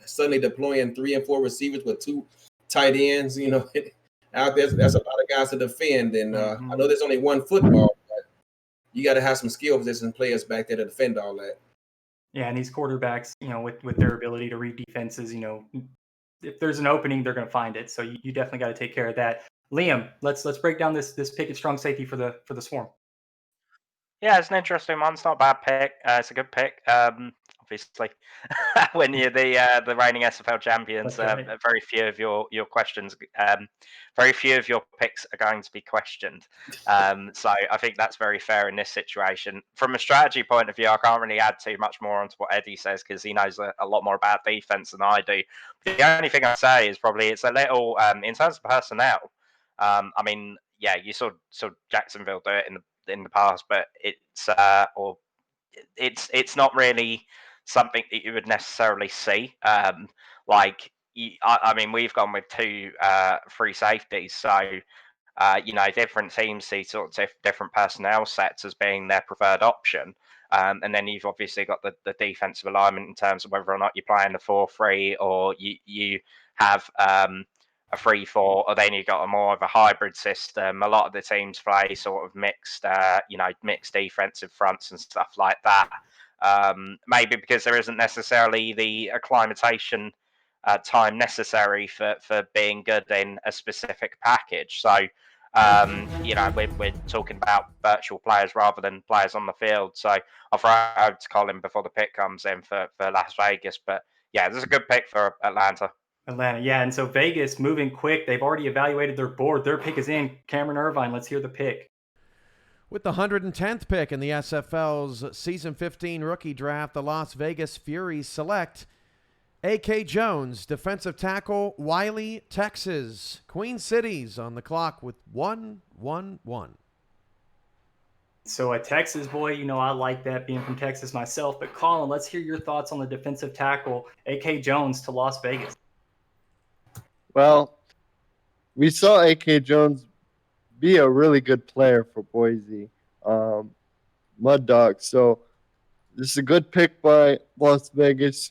suddenly deploying 3 and 4 receivers with 2 tight ends, out there, that's a lot of guys to defend. And I know there's only one football, but you got to have some skill position players back there to defend all that. Yeah, and these quarterbacks, with their ability to read defenses, if there's an opening, they're going to find it. So you definitely got to take care of that. Liam, let's break down this pick at strong safety for the Swarm. Yeah, it's an interesting one. It's not a bad pick. It's a good pick. Obviously, when you're the reigning SFL champions, Right. very few of your questions, very few of your picks are going to be questioned. So I think that's very fair in this situation. From a strategy point of view, I can't really add too much more onto what Eddie says because he knows a lot more about defense than I do. But the only thing I say is probably it's a little in terms of personnel. I mean, yeah, you saw Jacksonville do it in the past, but it's not really something that you would necessarily see. I mean, we've gone with 2 free safeties, so different teams see sort of different personnel sets as being their preferred option. And then you've obviously got the defensive alignment in terms of whether or not you're playing a 4-3 or you have a 3-4, or then you've got a more of a hybrid system. A lot of the teams play sort of mixed defensive fronts and stuff like that. Maybe because there isn't necessarily the acclimatation time necessary for being good in a specific package. So, we're talking about virtual players rather than players on the field. So I'll throw it over to Colin before the pick comes in for Las Vegas. But yeah, this is a good pick for Atlanta. Yeah. And so Vegas moving quick. They've already evaluated their board. Their pick is in. Cameron Irvine, let's hear the pick. With the 110th pick in the SFL's Season 15 rookie draft, the Las Vegas Furies select A.K. Jones, defensive tackle, Wiley, Texas. Queen City's on the clock with 1-1-1. So a Texas boy, I like that being from Texas myself. But Colin, let's hear your thoughts on the defensive tackle, A.K. Jones to Las Vegas. Well, we saw A.K. Jones be a really good player for Boise, Mud Dogs. So this is a good pick by Las Vegas,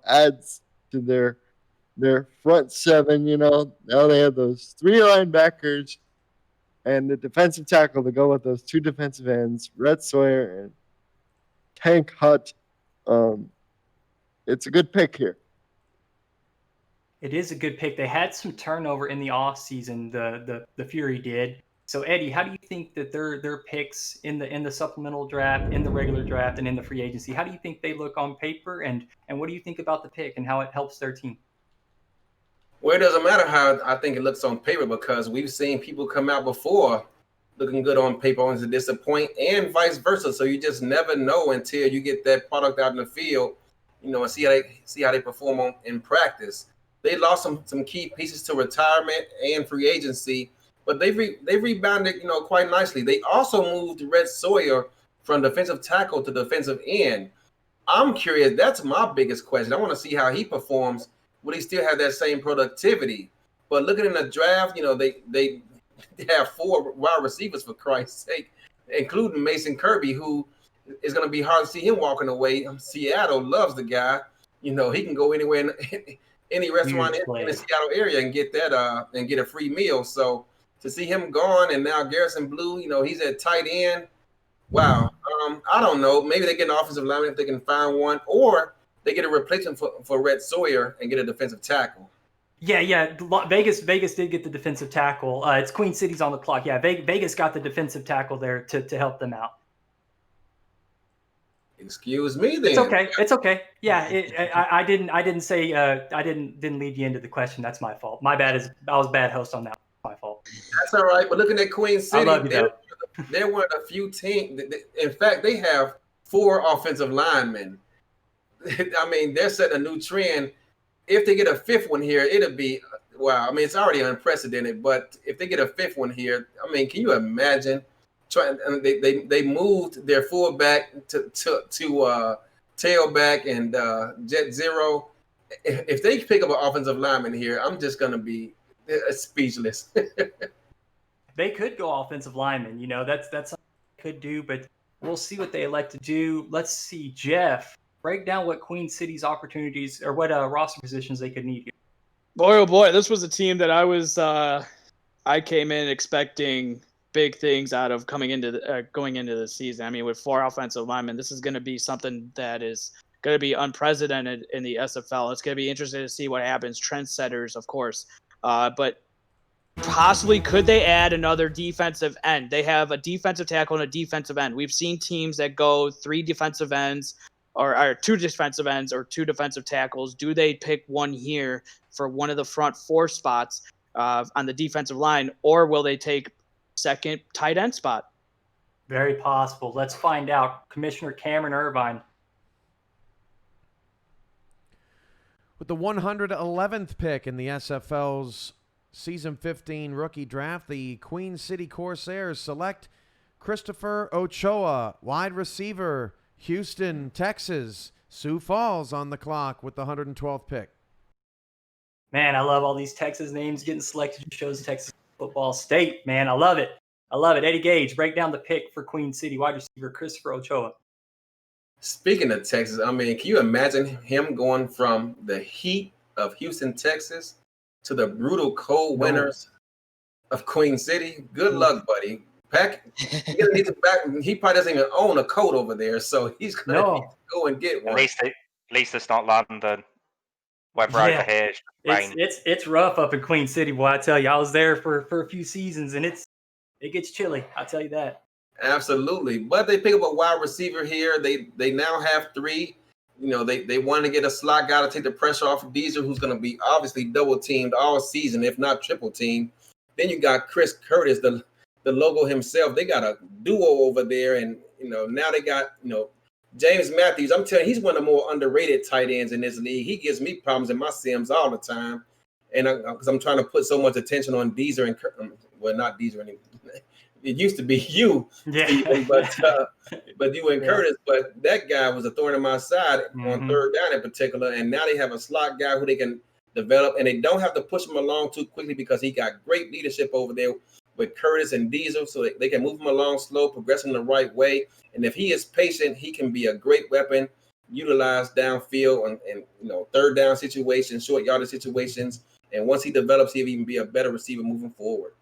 adds to their front 7, Now they have those 3 linebackers and the defensive tackle to go with those 2 defensive ends, Rhett Sawyer and Tank Hutt. It's a good pick here. It is a good pick. They had some turnover in the offseason, the Fury did. So Eddie, how do you think that their picks in the supplemental draft, in the regular draft, and in the free agency, how do you think they look on paper, and what do you think about the pick and how it helps their team? Well, it doesn't matter how I think it looks on paper because we've seen people come out before looking good on paper only to disappoint and vice versa. So you just never know until you get that product out in the field, and see how they perform in practice. They lost some key pieces to retirement and free agency, but they rebounded, quite nicely. They also moved Rhett Sawyer from defensive tackle to defensive end. I'm curious. That's my biggest question. I want to see how he performs. Will he still have that same productivity? But looking in the draft, they have 4 wide receivers, for Christ's sake, including Mason Kirby, who is going to be hard to see him walking away. Seattle loves the guy. He can go anywhere in any restaurant in the Seattle area and get that and get a free meal. So to see him gone, and now Garrison Blue, he's at tight end. Wow. I don't know. Maybe they get an offensive lineman if they can find one, or they get a replacement for Rhett Sawyer and get a defensive tackle. Yeah. Vegas did get the defensive tackle. It's Queen City's on the clock. Yeah, Vegas got the defensive tackle there to help them out. Excuse me, then. It's okay. Yeah, I didn't say I didn't lead you into the question. That's my fault. My bad. I was bad host on that. My fault. That's all right. But looking at Queen City, I love you, they're one of the few teams. In fact, they have 4 offensive linemen. I mean, they're setting a new trend. If they get a 5th one here, it'll be wow. I mean, it's already unprecedented. But if they get a 5th one here, I mean, can you imagine? They moved their fullback to tailback and jet zero. If they pick up an offensive lineman here, I'm just gonna be speechless. They could go offensive lineman. That's something they could do, but we'll see what they elect to do. Let's see, Jeff, break down what Queen City's opportunities or what roster positions they could need here. Boy, oh boy, this was a team that I came in expecting big things out of going into the season. I mean, with 4 offensive linemen, this is going to be something that is going to be unprecedented in the SFL. It's going to be interesting to see what happens. Trendsetters, of course, but possibly could they add another defensive end? They have a defensive tackle and a defensive end. We've seen teams that go 3 defensive ends or 2 defensive ends or 2 defensive tackles. Do they pick one here for one of the front 4 spots on the defensive line, or will they take second tight end spot? Very possible. Let's find out. Commissioner Cameron Irvine. With the 111th pick in the SFL's Season 15 rookie draft, the Queen City Corsairs select Christopher Ochoa, wide receiver, Houston, Texas. Sioux Falls on the clock with the 112th pick. Man, I love all these Texas names getting selected. It shows Texas football state, man. I love it. I love it. Eddie Gage, break down the pick for Queen City, wide receiver Christopher Ochoa. Speaking of Texas, I mean, can you imagine him going from the heat of Houston, Texas, to the brutal cold winters of Queen City? Good luck, buddy. He probably doesn't even own a coat over there, so he's gonna need to go and get one. At least it's not London. Weather over here, rain. It's rough up in Queen City, boy. I tell you, I was there for a few seasons, and it gets chilly. I'll tell you that. Absolutely, but they pick up a wide receiver here. They now have 3. You know, they wanted to get a slot guy to take the pressure off of Deezer, who's going to be obviously double teamed all season, if not triple teamed. Then you got Chris Curtis, the logo himself. They got a duo over there, and now they got James Matthews. I'm telling you, he's one of the more underrated tight ends in this league. He gives me problems in my sims all the time, and because I'm trying to put so much attention on Deezer and not Deezer anymore. It used to be you, Steven, but you and Curtis. But that guy was a thorn in my side on third down in particular. And now they have a slot guy who they can develop, and they don't have to push him along too quickly because he got great leadership over there with Curtis and Diesel, so they can move him along slow, progress him the right way. And if he is patient, he can be a great weapon, utilized downfield and third down situations, short yardage situations. And once he develops, he'll even be a better receiver moving forward.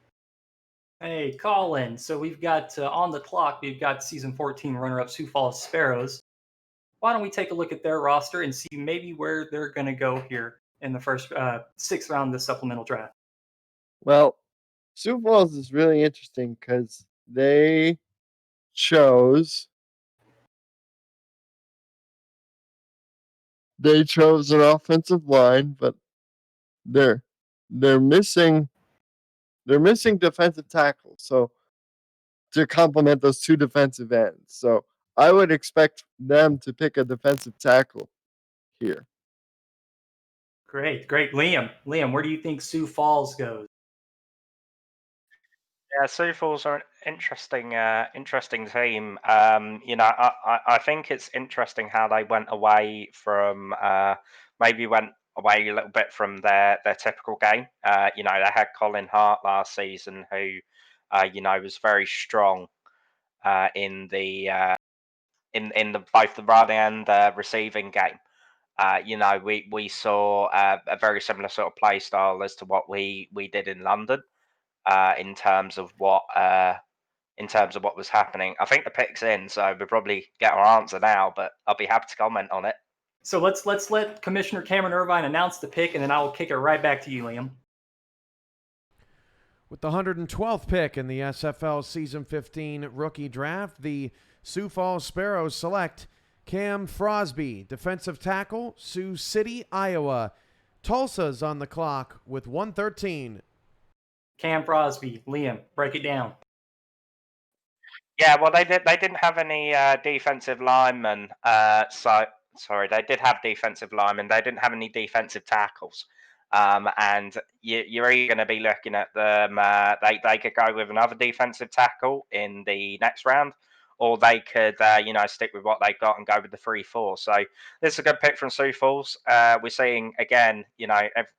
Hey, Colin. So we've got on the clock, we've got season 14 runner-up Sioux Falls Sparrows. Why don't we take a look at their roster and see maybe where they're going to go here in the first 6th round of the supplemental draft? Well, Sioux Falls is really interesting because they chose an offensive line, but they're missing defensive tackles, so to complement those 2 defensive ends. So I would expect them to pick a defensive tackle here. Great. Liam, where do you think Sioux Falls goes? Yeah, Sioux Falls are an interesting team. I think it's interesting how they went away from maybe went away a little bit from their typical game. They had Colin Hart last season, who was very strong in the both the running and the receiving game. We saw a very similar sort of play style as to what we did in London. In terms of what was happening. I think the pick's in, so we'll probably get our answer now, but I'll be happy to comment on it. So let's let Commissioner Cameron Irvine announce the pick, and then I will kick it right back to you, Liam. With the 112th pick in the SFL Season 15 rookie draft, the Sioux Falls Sparrows select Cam Frosby, defensive tackle, Sioux City, Iowa. Tulsa's on the clock with 113. Cam Frosby, Liam, break it down. Yeah, well, they didn't have any defensive linemen. They did have defensive linemen. They didn't have any defensive tackles. And you're either going to be looking at them. They could go with another defensive tackle in the next round, or they could stick with what they've got and go with the 3-4. So this is a good pick from Sioux Falls. We're seeing again,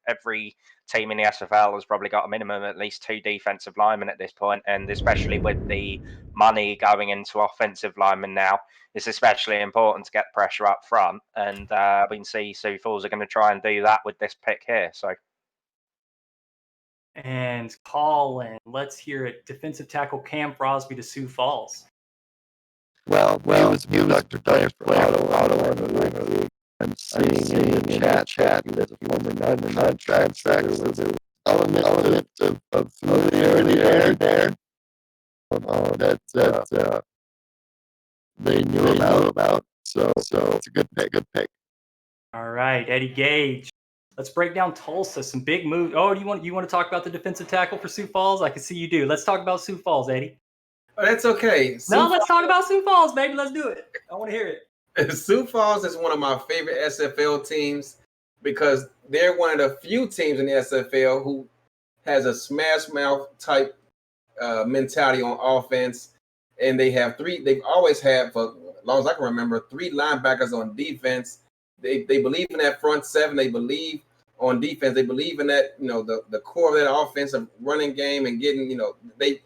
every team in the SFL has probably got a minimum of at least 2 defensive linemen at this point, and especially with the money going into offensive linemen now, it's especially important to get pressure up front. And we can see Sioux Falls are going to try and do that with this pick here. So, And Colin, let's hear it. Defensive tackle Cam Frosby to Sioux Falls. Well, he was Dr. Auto in the league. I'm seeing in the chat that the former non-contract there was an element of familiarity there that they knew about. So it's a good pick. All right, Eddie Gage. Let's break down Tulsa. Some big moves. Oh, you want to talk about the defensive tackle for Sioux Falls? I can see you do. Let's talk about Sioux Falls, Eddie. Oh, that's okay. Let's talk about Sioux Falls, baby. Let's do it. I want to hear it. Sioux Falls is one of my favorite SFL teams because they're one of the few teams in the SFL who has a smash mouth type mentality on offense. And they've always had, for as long as I can remember, 3 linebackers on defense. They believe in that front seven. They believe on defense. They believe in that, the core of that offensive running game and getting, they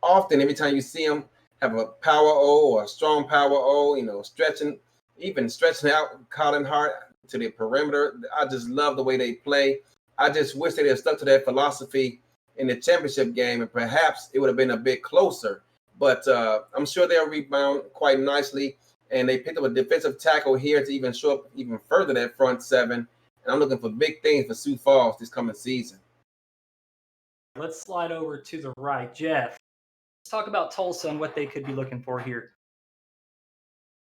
often, every time you see them, have a power O or a strong power O, stretching out Colin Hart to the perimeter. I just love the way they play. I just wish they had stuck to that philosophy in the championship game, and perhaps it would have been a bit closer. But I'm sure they'll rebound quite nicely. And they picked up a defensive tackle here to even show up even further that front seven. And I'm looking for big things for Sioux Falls this coming season. Let's slide over to the right. Jeff, let's talk about Tulsa and what they could be looking for here.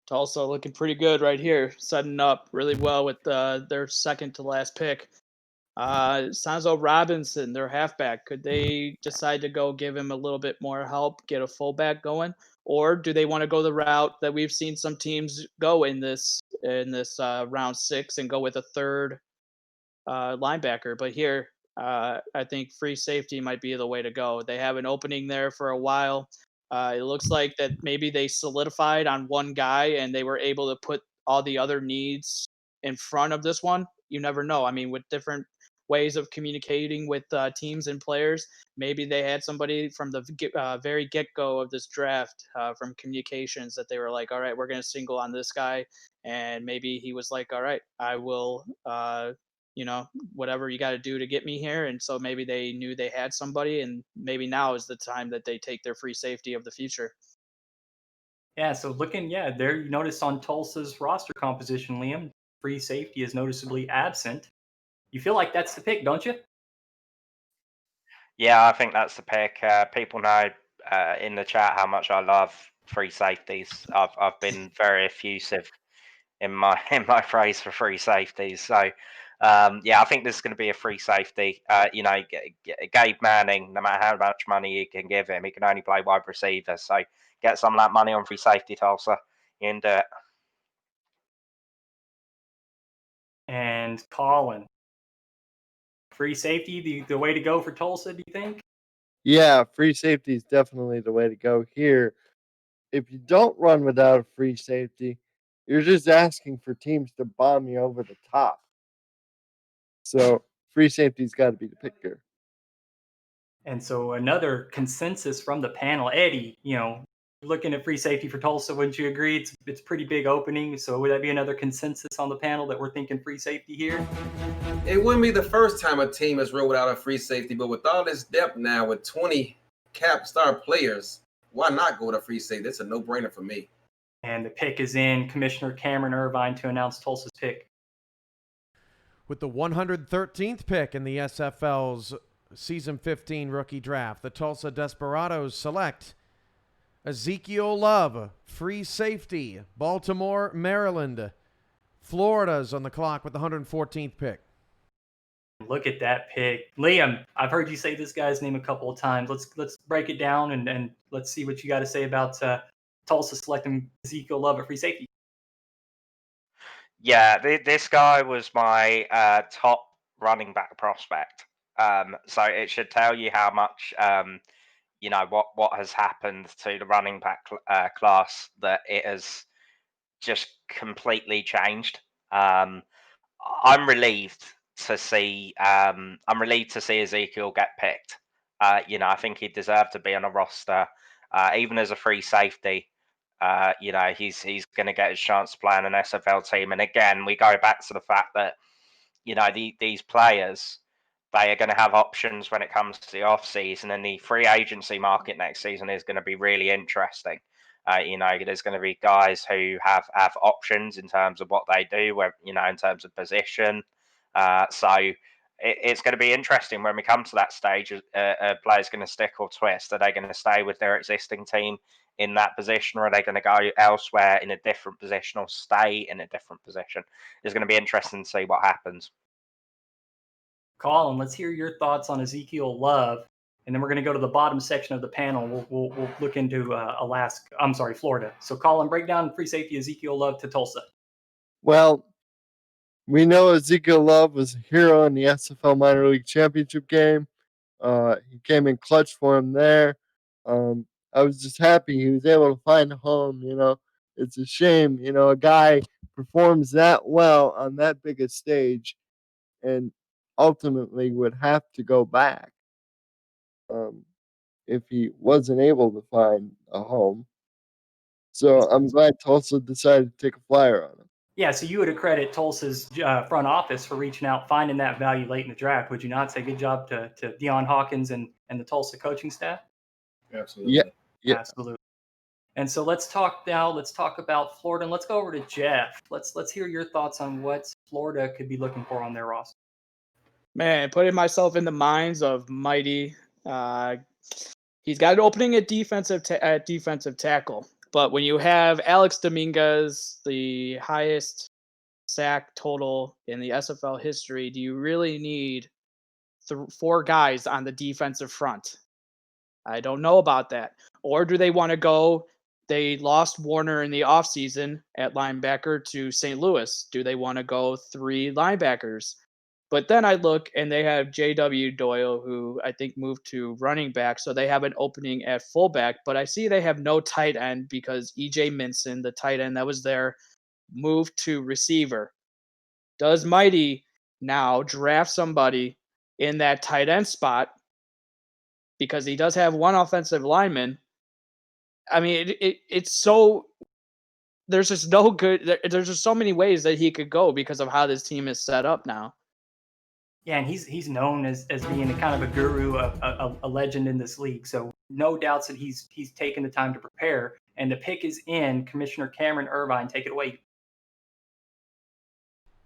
Tulsa looking pretty good right here, setting up really well with their second to last pick. Sanzo Robinson, their halfback, could they decide to go give him a little bit more help, get a fullback going? Or do they want to go the route that we've seen some teams go in this round 6 and go with a third linebacker? But here, I think free safety might be the way to go. They have an opening there for a while. It looks like that maybe they solidified on one guy and they were able to put all the other needs in front of this one. You never know. I mean, with different ways of communicating with teams and players, maybe they had somebody from the very get-go of this draft from communications that they were like, all right, we're going to single on this guy. And maybe he was like, all right, I will, whatever you got to do to get me here. And so maybe they knew they had somebody, and maybe now is the time that they take their free safety of the future. Yeah, so there you notice on Tulsa's roster composition, Liam, free safety is noticeably absent. You feel like that's the pick, don't you? Yeah, I think that's the pick. People know in the chat how much I love free safeties. I've been very effusive in my praise for free safeties. So I think this is going to be a free safety. Gabe Manning, no matter how much money you can give him, he can only play wide receiver. So get some of that money on free safety, Tulsa. You can do it. And Colin, free safety, the way to go for Tulsa, do you think? Yeah, free safety is definitely the way to go here. If you don't run without a free safety, you're just asking for teams to bomb you over the top. So free safety's got to be the pick here. And so another consensus from the panel, Eddie, looking at free safety for Tulsa, wouldn't you agree? It's pretty big opening. So would that be another consensus on the panel that we're thinking free safety here? It wouldn't be the first time a team has rolled out a free safety, but with all this depth now, with 20 cap star players, why not go with a free safety? That's a no-brainer for me. And the pick is in. Commissioner Cameron Irvine to announce Tulsa's pick. With the 113th pick in the SFL's Season 15 rookie draft, the Tulsa Desperados select Ezekiel Love, free safety, Baltimore, Maryland. Florida's on the clock with the 114th pick. Look at that pick. Liam, I've heard you say this guy's name a couple of times. Let's break it down and let's see what you got to say about Tulsa selecting Ezekiel Love at free safety. Yeah, this guy was my top running back prospect. So it should tell you how much, what has happened to the running back class, that it has just completely changed. I'm relieved to see Ezekiel get picked. I think he deserved to be on a roster, even as a free safety. He's going to get his chance to play on an SFL team. And again, we go back to the fact that, these players, they are going to have options when it comes to the off season, and the free agency market next season is going to be really interesting. There's going to be guys who have options in terms of what they do, where, in terms of position. So it's going to be interesting when we come to that stage. A player's going to stick or twist. Are they going to stay with their existing team in that position, or are they going to go elsewhere in a different position, or stay in a different position? It's going to be interesting to see what happens. Colin, let's hear your thoughts on Ezekiel Love, and then we're going to go to the bottom section of the panel. We'll look into Florida. So, Colin, break down free safety Ezekiel Love to Tulsa. Well, we know Ezekiel Love was a hero in the SFL Minor League Championship game. He came in clutch for him there. I was just happy he was able to find a home. It's a shame, a guy performs that well on that big a stage and ultimately would have to go back if he wasn't able to find a home. So I'm glad Tulsa decided to take a flyer on him. Yeah, so you would accredit Tulsa's front office for reaching out, finding that value late in the draft. Would you not say good job to Deion Hawkins and the Tulsa coaching staff? Absolutely. Yeah. Absolutely. And so let's talk about Florida, and let's go over to Jeff. Let's hear your thoughts on what Florida could be looking for on their roster. Man, putting myself in the minds of Mighty, he's got an opening at defensive tackle. But when you have Alex Dominguez, the highest sack total in the SFL history, do you really need 4 guys on the defensive front? I don't know about that. Or do they want to go? They lost Warner in the offseason at linebacker to St. Louis. Do they want to go 3 linebackers? But then I look and they have J.W. Doyle, who I think moved to running back. So they have an opening at fullback. But I see they have no tight end because E.J. Minson, the tight end that was there, moved to receiver. Does Mighty now draft somebody in that tight end spot? Because he does have 1 offensive lineman. I mean, it's so – there's just no good – there's just so many ways that he could go because of how this team is set up now. Yeah, and he's known as being a kind of a guru, a legend in this league. So no doubts that he's taken the time to prepare. And the pick is in. Commissioner Cameron Irvine, take it away.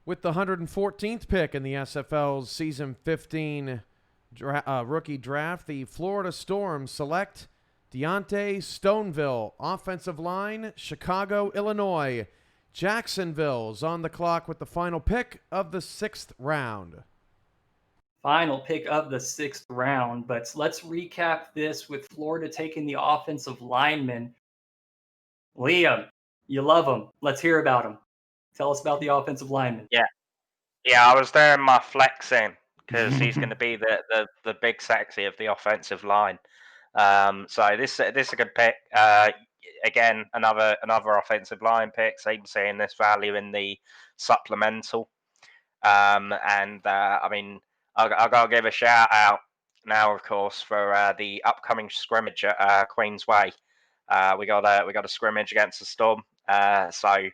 With the 114th pick in the SFL's Season 15 rookie draft, the Florida Storm select Deonte Stoneville, offensive line, Chicago, Illinois. Jacksonville's on the clock with the final pick of the 6th round. Final pick of the 6th round, but let's recap this with Florida taking the offensive lineman. Liam, you love him. Let's hear about him. Tell us about the offensive lineman. Yeah, I was there in my flexing because he's going to be the big sexy of the offensive line. So this is a good pick. Again, another offensive line pick. So you can see in this value in the supplemental. I mean, I'll go give a shout out now, of course, for the upcoming scrimmage at Queens Way. We got a scrimmage against the Storm, so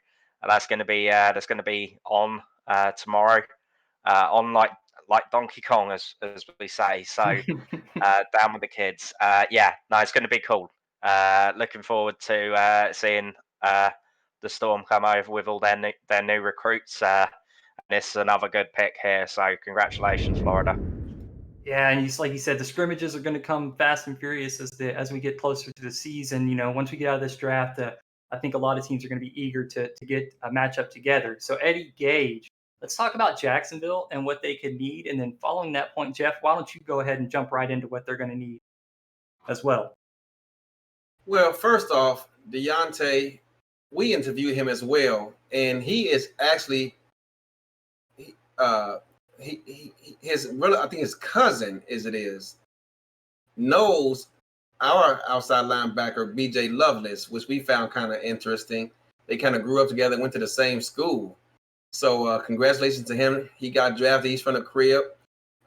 that's going to be on tomorrow, on like Donkey Kong, as we say. So down with the kids. It's going to be cool. Looking forward to seeing the Storm come over with all their new recruits. This is another good pick here, so congratulations, Florida. Yeah, and like you said, the scrimmages are going to come fast and furious as we get closer to the season. Once we get out of this draft, I think a lot of teams are going to be eager to get a matchup together. So Eddie Gage, let's talk about Jacksonville and what they could need, and then following that point, Jeff, why don't you go ahead and jump right into what they're going to need as well? Well, first off, Deonte, we interviewed him as well, and he is actually his brother, I think his cousin knows our outside linebacker BJ Lovelace, which we found kind of interesting. They kind of grew up together, went to the same school. So congratulations to him. He got drafted. He's from the crib.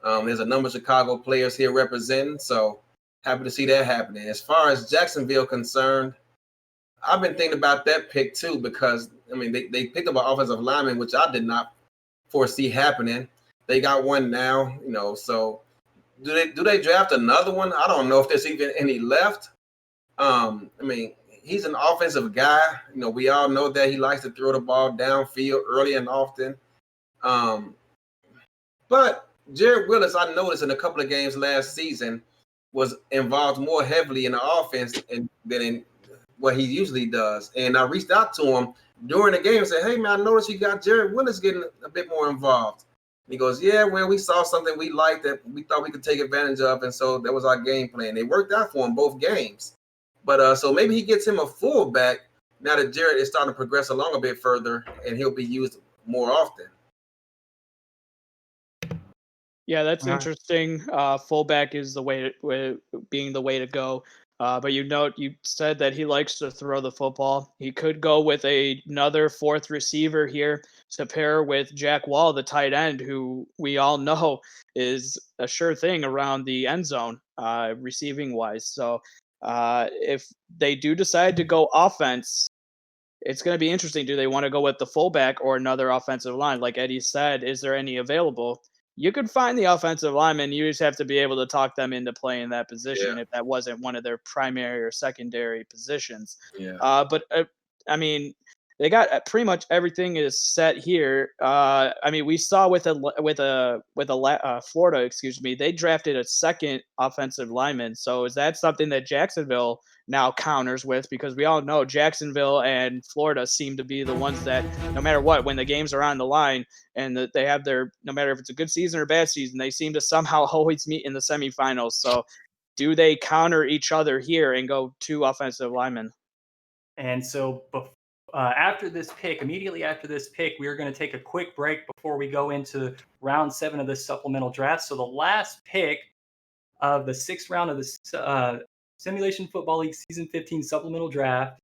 There's a number of Chicago players here representing, so happy to see that happening. As far as Jacksonville concerned, I've been thinking about that pick too, because I mean they picked up an offensive lineman, which I did not foresee happening. They got one now, so do they draft another one? I don't know if there's even any left. I mean, he's an offensive guy. We all know that he likes to throw the ball downfield early and often. But Jared Willis, I noticed in a couple of games last season, was involved more heavily in the offense than in what he usually does. And I reached out to him during the game and said, hey, man, I noticed you got Jared Willis getting a bit more involved. And he goes, yeah, well, we saw something we liked that we thought we could take advantage of, and so that was our game plan. It worked out for him both games. But so maybe he gets him a fullback now that Jared is starting to progress along a bit further, and he'll be used more often. Yeah, that's interesting. Fullback is the being the way to go. But you said that he likes to throw the football. He could go with another fourth receiver here to pair with Jack Wall, the tight end, who we all know is a sure thing around the end zone, receiving wise. So if they do decide to go offense, it's going to be interesting. Do they want to go with the fullback or another offensive line? Like Eddie said, is there any available? You could find the offensive lineman. You just have to be able to talk them into playing that position if that wasn't one of their primary or secondary positions. Yeah. But I mean, they got pretty much everything is set here. I mean, we saw with Florida, they drafted a second offensive lineman. So is that something that Jacksonville now counters with? Because we all know Jacksonville and Florida seem to be the ones that no matter what, when the games are on the line and that they have no matter if it's a good season or bad season, they seem to somehow always meet in the semifinals. So do they counter each other here and go 2 offensive linemen? And so immediately after this pick, we are going to take a quick break before we go into round 7 of this supplemental draft. So the last pick of the 6th round of the Simulation Football League Season 15 supplemental draft,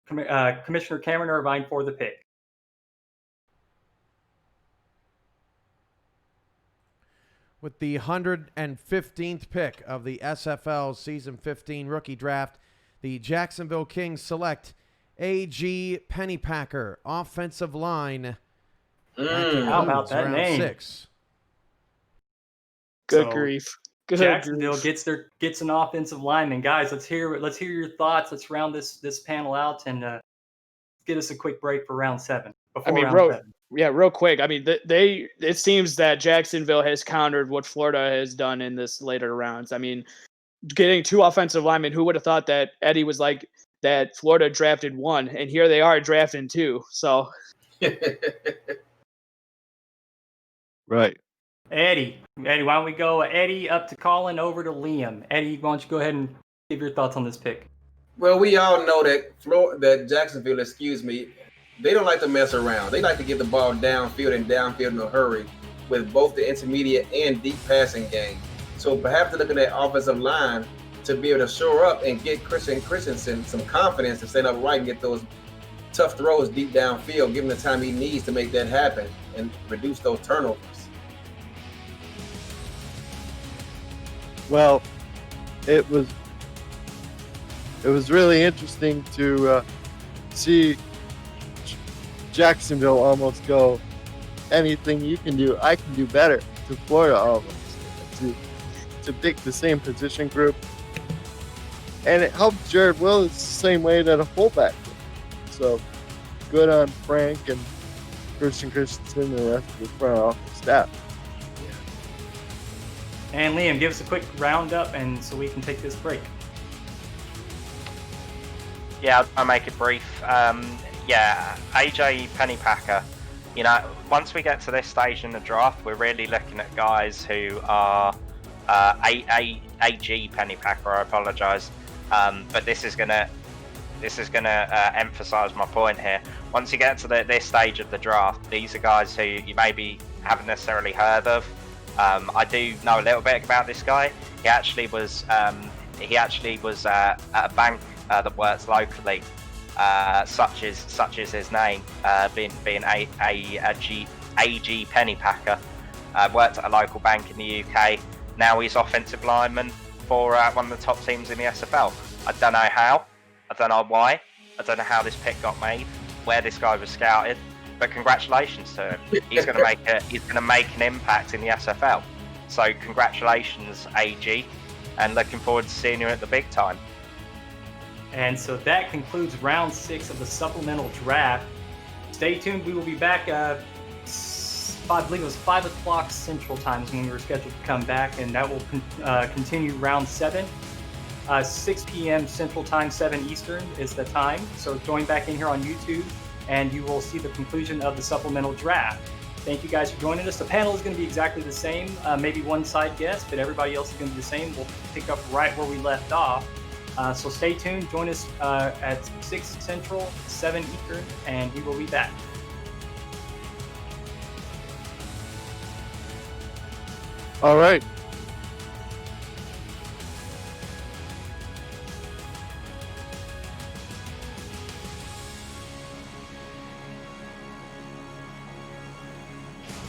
Commissioner Cameron Irvine for the pick. With the 115th pick of the SFL Season 15 rookie draft, the Jacksonville Kings select AG Pennypacker, offensive line. How about that name? 6. Good grief. Jacksonville gets an offensive lineman. Guys, let's hear your thoughts. Let's round this panel out and get us a quick break for round 7. Real quick. I mean, it seems that Jacksonville has countered what Florida has done in this later rounds. I mean, getting 2 offensive linemen, who would have thought that Eddie was like that Florida drafted 1, and here they are drafting 2. So right. Eddie, why don't we go Eddie up to Colin, over to Liam. Eddie, why don't you go ahead and give your thoughts on this pick? Well, we all know that Jacksonville, they don't like to mess around. They like to get the ball downfield in a hurry with both the intermediate and deep passing game. So perhaps they're looking at offensive line to be able to shore up and get Christensen some confidence to stand up right and get those tough throws deep downfield, give him the time he needs to make that happen and reduce those turnovers. Well, it was really interesting to see Jacksonville almost go, anything you can do, I can do better, to Florida almost, to pick the same position group. And it helped Jared Willis the same way that a fullback did. So good on Frank and Christensen and the rest of the front office staff. And Liam, give us a quick roundup, and so we can take this break. Yeah, I'll make it brief. AG Pennypacker. Once we get to this stage in the draft, we're really looking at guys who are AG Pennypacker. I apologise, but this is gonna emphasise my point here. Once you get to this stage of the draft, these are guys who you maybe haven't necessarily heard of. I do know a little bit about this guy. He actually was at a bank that works locally, such as his name, being AG Pennypacker. Worked at a local bank in the UK. Now he's offensive lineman for one of the top teams in the SFL. I don't know how. I don't know why. I don't know how this pick got made, where this guy was scouted. but congratulations to him. He's going to make an impact in the SFL. So congratulations, AG, and looking forward to seeing you at the big time. And so that concludes round 6 of the supplemental draft. Stay tuned. We will be back. I believe it was 5 o'clock Central Time is when we were scheduled to come back, and that will continue round 7. 6 p.m. Central Time, 7 Eastern is the time. So join back in here on YouTube, and you will see the conclusion of the supplemental draft. Thank you guys for joining us. The panel is going to be exactly the same, maybe one side guest, but everybody else is going to be the same. We'll pick up right where we left off. So stay tuned. Join us at 6 Central, 7 Eastern, and we will be back. All right.